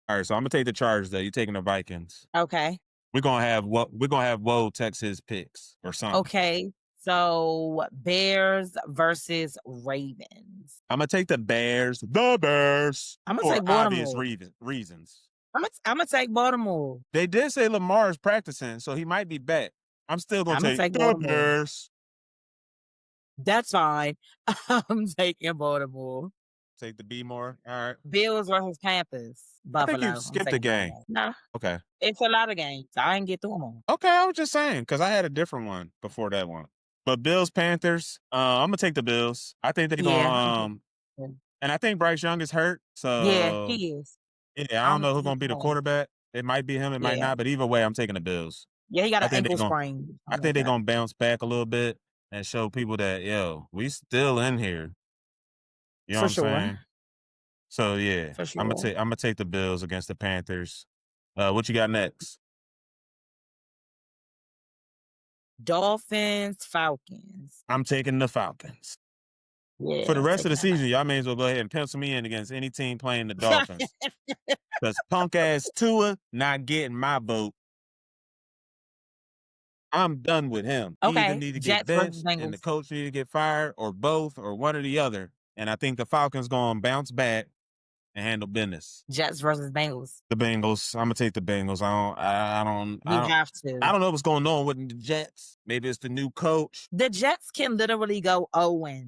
All right, so I'm gonna take the Chargers though. You taking the Vikings? Okay. We're gonna have Woe text his picks or something. Okay. So Bears versus Ravens. I'm gonna take the Bears. The Bears. I'm gonna For take obvious Baltimore. reasons. I'm gonna take Baltimore. They did say Lamar is practicing, so he might be back. I'm still gonna take the Baltimore. Bears. That's fine. I'm taking Baltimore. Take the B more. All right. Bills versus Panthers. Buffalo. I think you skipped the game. No. Okay. It's a lot of games. I didn't get through them all. Okay, I was just saying because I had a different one before that one. But Bills Panthers. I'm gonna take the Bills. I think they're gonna. And I think Bryce Young is hurt. So yeah, he is. Yeah, I don't know who's gonna be the quarterback. It might be him. It might not. But either way, I'm taking the Bills. Yeah, he got an ankle sprain. I think they're gonna bounce back a little bit and show people that we still in here. You know what I'm saying? So yeah, I'm gonna take the Bills against the Panthers. What you got next? Dolphins, Falcons. I'm taking the Falcons. Yeah, for the rest of the season, y'all may as well go ahead and pencil me in against any team playing the Dolphins. Because punk ass Tua not getting my vote. I'm done with him. He either need to get benched and the coach need to get fired, or both, or one or the other. And I think the Falcons gonna bounce back and handle business. Jets versus Bengals. The Bengals. I'm gonna take the Bengals. I don't have to. I don't know what's going on with the Jets. Maybe it's the new coach. The Jets can literally go 0-.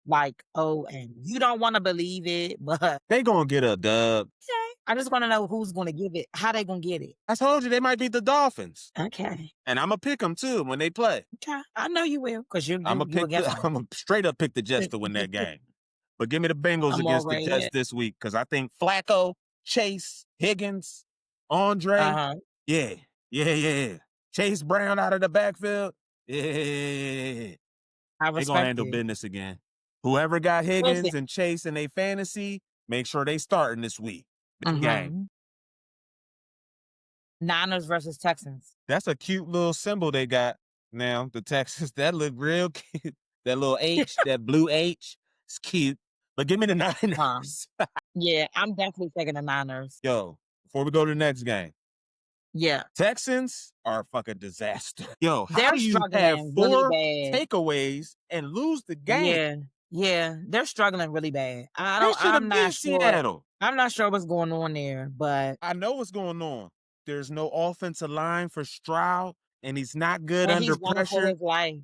Like, and you don't want to believe it, but they gonna get a dub. Okay. I just want to know who's gonna give it. How they gonna get it? I told you they might beat the Dolphins. Okay. And I'm gonna pick them too when they play. Okay. I know you will, because I'm gonna straight up pick the Jets to win that game. But give me the Bengals against the Jets this week, because I think Flacco, Chase, Higgins, Andre. Yeah. Chase Brown out of the backfield. Yeah. They're gonna handle business again. Whoever got Higgins and Chase in their fantasy, make sure they starting this week. Big game. Niners versus Texans. That's a cute little symbol they got now. The Texans, that look real cute. That little H, that blue H, it's cute. But give me the Niners. Yeah, I'm definitely taking the Niners. Yo, before we go to the next game. Yeah. Texans are a fucking disaster. Yo, how do you have 4 really takeaways and lose the game? Yeah, they're struggling really bad. I'm not sure. Seattle. I'm not sure what's going on there, but I know what's going on. There's no offensive line for Stroud, and he's not good under pressure.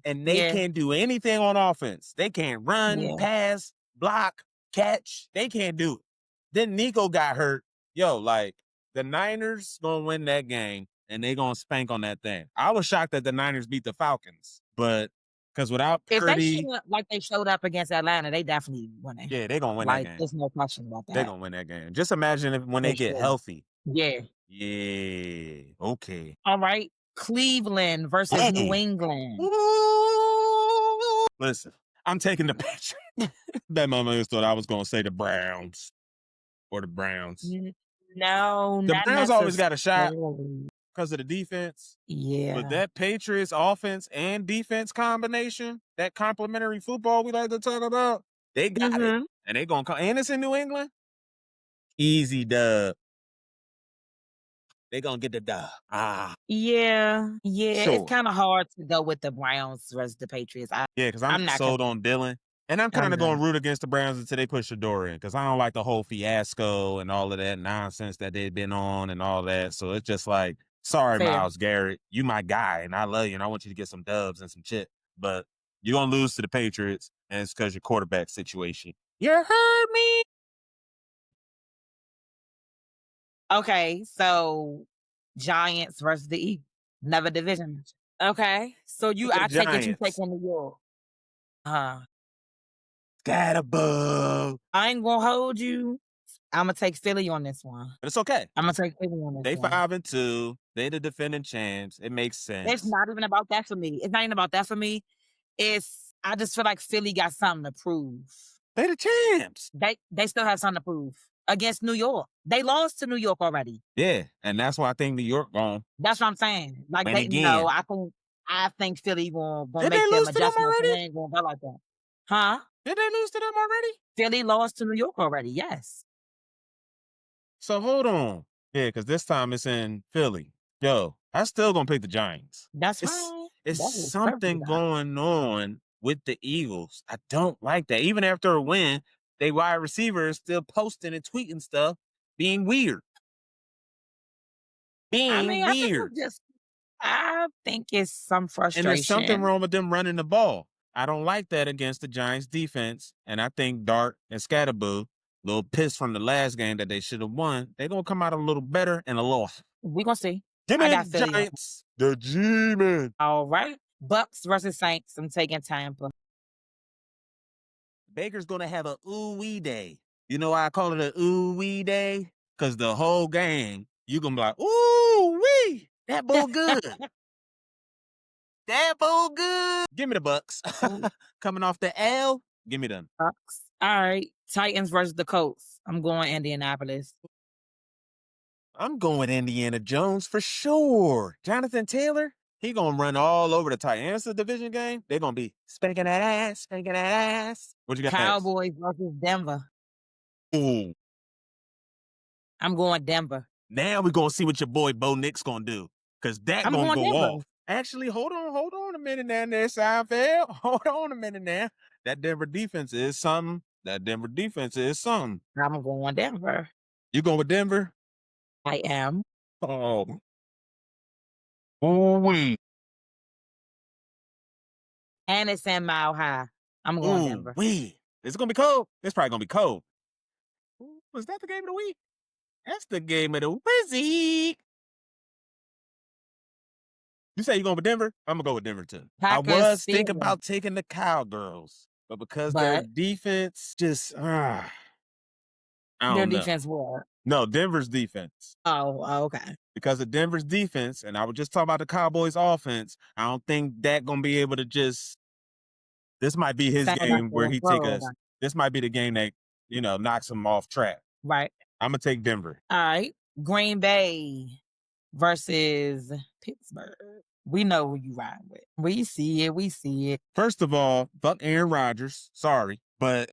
And they can't do anything on offense. They can't run, pass, block, catch. They can't do it. Then Nico got hurt. Yo, like, the Niners gonna win that game, and they gonna spank on that thing. I was shocked that the Niners beat the Falcons, but because without Purdy, if they showed up against Atlanta, they definitely win it. Yeah, they gonna win that game. There's no question about that. They're gonna win that game. Just imagine when they get healthy. Yeah. Yeah. Okay. All right. Cleveland versus New England. Listen, I'm taking the Patriots. That mama thought I was gonna say the Browns or the Browns. No, the Browns always got a shot because of the defense. Yeah. But that Patriots offense and defense combination, that complementary football we like to talk about, they got it. And they gonna come. And it's in New England. Easy dub. They gonna get the dub. Yeah. Sure. It's kind of hard to go with the Browns versus the Patriots. Because I'm not sold on Dylan. And I'm kind of going to root against the Browns until they push the door in, because I don't like the whole fiasco and all of that nonsense that they've been on and all that. So it's just like, sorry, Myles Garrett, you my guy, and I love you, and I want you to get some dubs and some chip. But you're going to lose to the Patriots, and it's because your quarterback situation. You heard me? Okay, so Giants versus the Eagles. Another division. Okay, so I take it you take on New York. Above. I ain't gonna hold you. I'm gonna take Philly on this one. But it's okay. I'm gonna take Philly on this They one. 5-2. They the defending champs. It makes sense. It's not even about that for me. I just feel like Philly got something to prove. They the champs. They still have something to prove against New York. They lost to New York already. Yeah, and that's why I think New York gone. That's what I'm saying. Like I think Philly gonna make them adjustments. They ain't gonna go like that. Huh? Did they lose to them already? Philly lost to New York already, yes. So hold on. Yeah, because this time it's in Philly. Yo, I still gonna pick the Giants. That's It's fine. it's That is perfectly something fine. going on with the Eagles. I don't like that. Even after a win, they wide receivers still posting and tweeting stuff, being weird. I think it's some And there's something frustration. wrong with them running the ball. I don't like that against the Giants defense. And I think Dart and Scatterboo, little piss from the last game that they should have won, they're gonna come out a little better and a little. We gonna see. Give I me got the Philly on. Giants, the G-Men. All right. Bucks versus Saints. I'm taking Tampa. Baker's gonna have a ooh-wee day. You know why I call it a ooh-wee day? Because the whole game, you gonna be like, ooh-wee, that bull good. That bull good. Give me the Bucks. Coming off the L, give me them. Bucks. All right. Titans versus the Colts. I'm going Indianapolis. I'm going with Indiana Jones for sure. Jonathan Taylor, he gonna run all over the Titans. It's a division game. They're gonna be spanking that ass, spanking that ass. What you got Cowboys versus Denver. Ooh. I'm going Denver. Now we're gonna see what your boy Bo Nick's gonna do. Cause that gonna go Denver. off. Actually, hold on a minute now, there, Seinfeld. Hold on a minute now. That Denver defense is something. I'm going Denver. You going with Denver? I am. Oh. Ooh-wee. And it's in Mile High. I'm going Denver. Wee. Is it gonna be cold? It's probably gonna be cold. Was that the game of the week? That's the game of the week. You say you going with Denver? I'm gonna go with Denver too. I was thinking about taking the Cowgirls, but because their defense just, I don't Their know. defense what? No, Denver's defense. Oh, okay. Because of Denver's defense, and I was just talking about the Cowboys' offense, I don't think that gonna be able to just. This might be his game where he take us. This might be the game that knocks him off track. Right. I'm gonna take Denver. All right. Green Bay versus Pittsburgh. We know who you ride with. We see it. First of all, fuck Aaron Rodgers. Sorry, but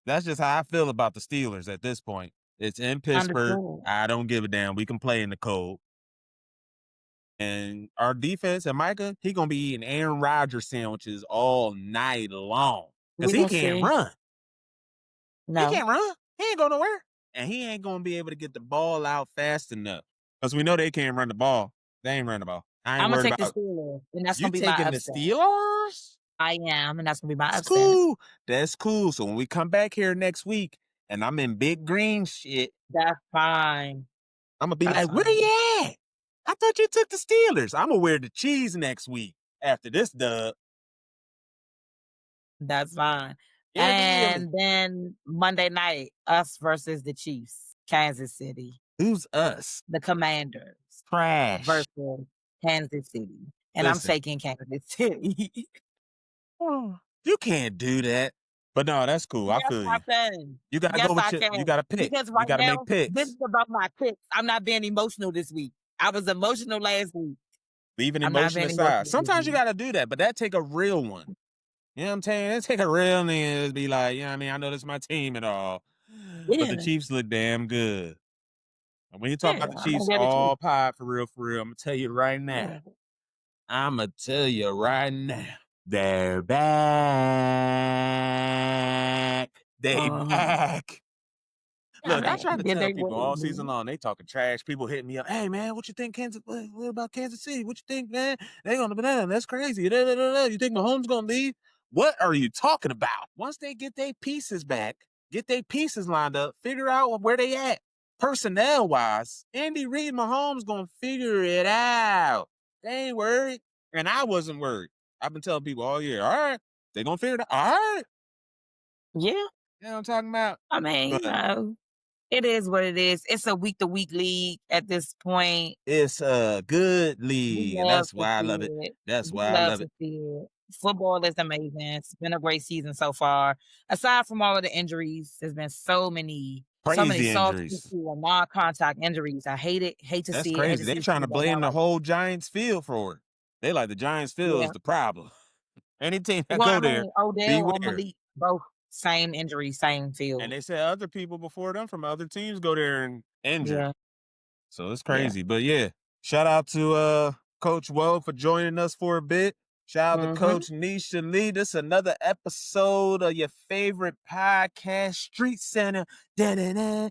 that's just how I feel about the Steelers at this point. It's in Pittsburgh. I don't give a damn. We can play in the cold. And our defense and Micah, he gonna be eating Aaron Rodgers sandwiches all night long. Because he can't run. No. He can't run. He ain't going nowhere. And he ain't gonna be able to get the ball out fast enough. Because we know they can't run the ball. They ain't running the ball. I'm gonna take the Steelers. And that's gonna be my upset. You taking the Steelers? I am, and that's gonna be my upset. Cool. That's cool. So when we come back here next week and I'm in big green shit. That's fine. I'm gonna be like, where you at? I thought you took the Steelers. I'm gonna wear the cheese next week after this dub. That's fine. And then Monday night, us versus the Chiefs, Kansas City. Who's us? The Commanders. Trash. Versus Kansas City. And I'm taking Kansas City. You can't do that. But no, that's cool. I feel you. You gotta go with you gotta pick. Because you gotta make picks. This is about my picks. I'm not being emotional this week. I was emotional last week. Leaving emotion aside. Sometimes you gotta do that, but that take a real one. You know what I'm saying? That take a real nigga to be like, I know this is my team and all. Yeah. But the Chiefs look damn good. And when you talk about the Chiefs all pie for real, I'm gonna tell you right now. They're back. They back. Look, I try to tell people all season long, they talking trash. People hitting me up. Hey, man, what you think what about Kansas City? What you think, man? They gonna banana. That's crazy. You think Mahomes gonna leave? What are you talking about? Once they get their pieces back, get their pieces lined up, figure out where they at. Personnel-wise, Andy Reid, Mahomes gonna figure it out. They ain't worried. And I wasn't worried. I've been telling people all year, all right, they gonna figure it out. All right. Yeah. You know what I'm talking about? I mean, it is what it is. It's a week-to-week league at this point. It's a good league, and that's why I love it. That's why I love it. Football is amazing. It's been a great season so far. Aside from all of the injuries, there's been so many injuries, non-contact injuries. I hate it. Hate to see it. That's crazy. They're trying to blame the whole Giants field for it. They like the Giants field is the problem. Any team that go there, Odell or Malik both Same injury, same field. And they said other people before them from other teams go there and injure. Yeah. So it's crazy. But yeah, shout out to Coach Woe for joining us for a bit. Shout out to Coach Nisha Lee. This is another episode of your favorite podcast, Street Center. Da-da-da.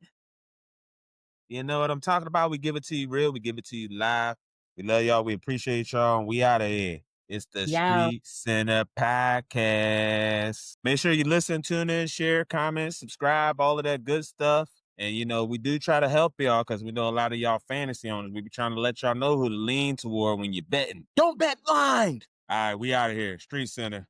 You know what I'm talking about? We give it to you real. We give it to you live. We love y'all. We appreciate y'all. And we out of here. It's the Street Center Podcast. Make sure you listen, tune in, share, comment, subscribe, all of that good stuff. And, you know, we do try to help y'all because we know a lot of y'all fantasy owners. We be trying to let y'all know who to lean toward when you're betting. Don't bet blind. All right, we out of here. Street Center.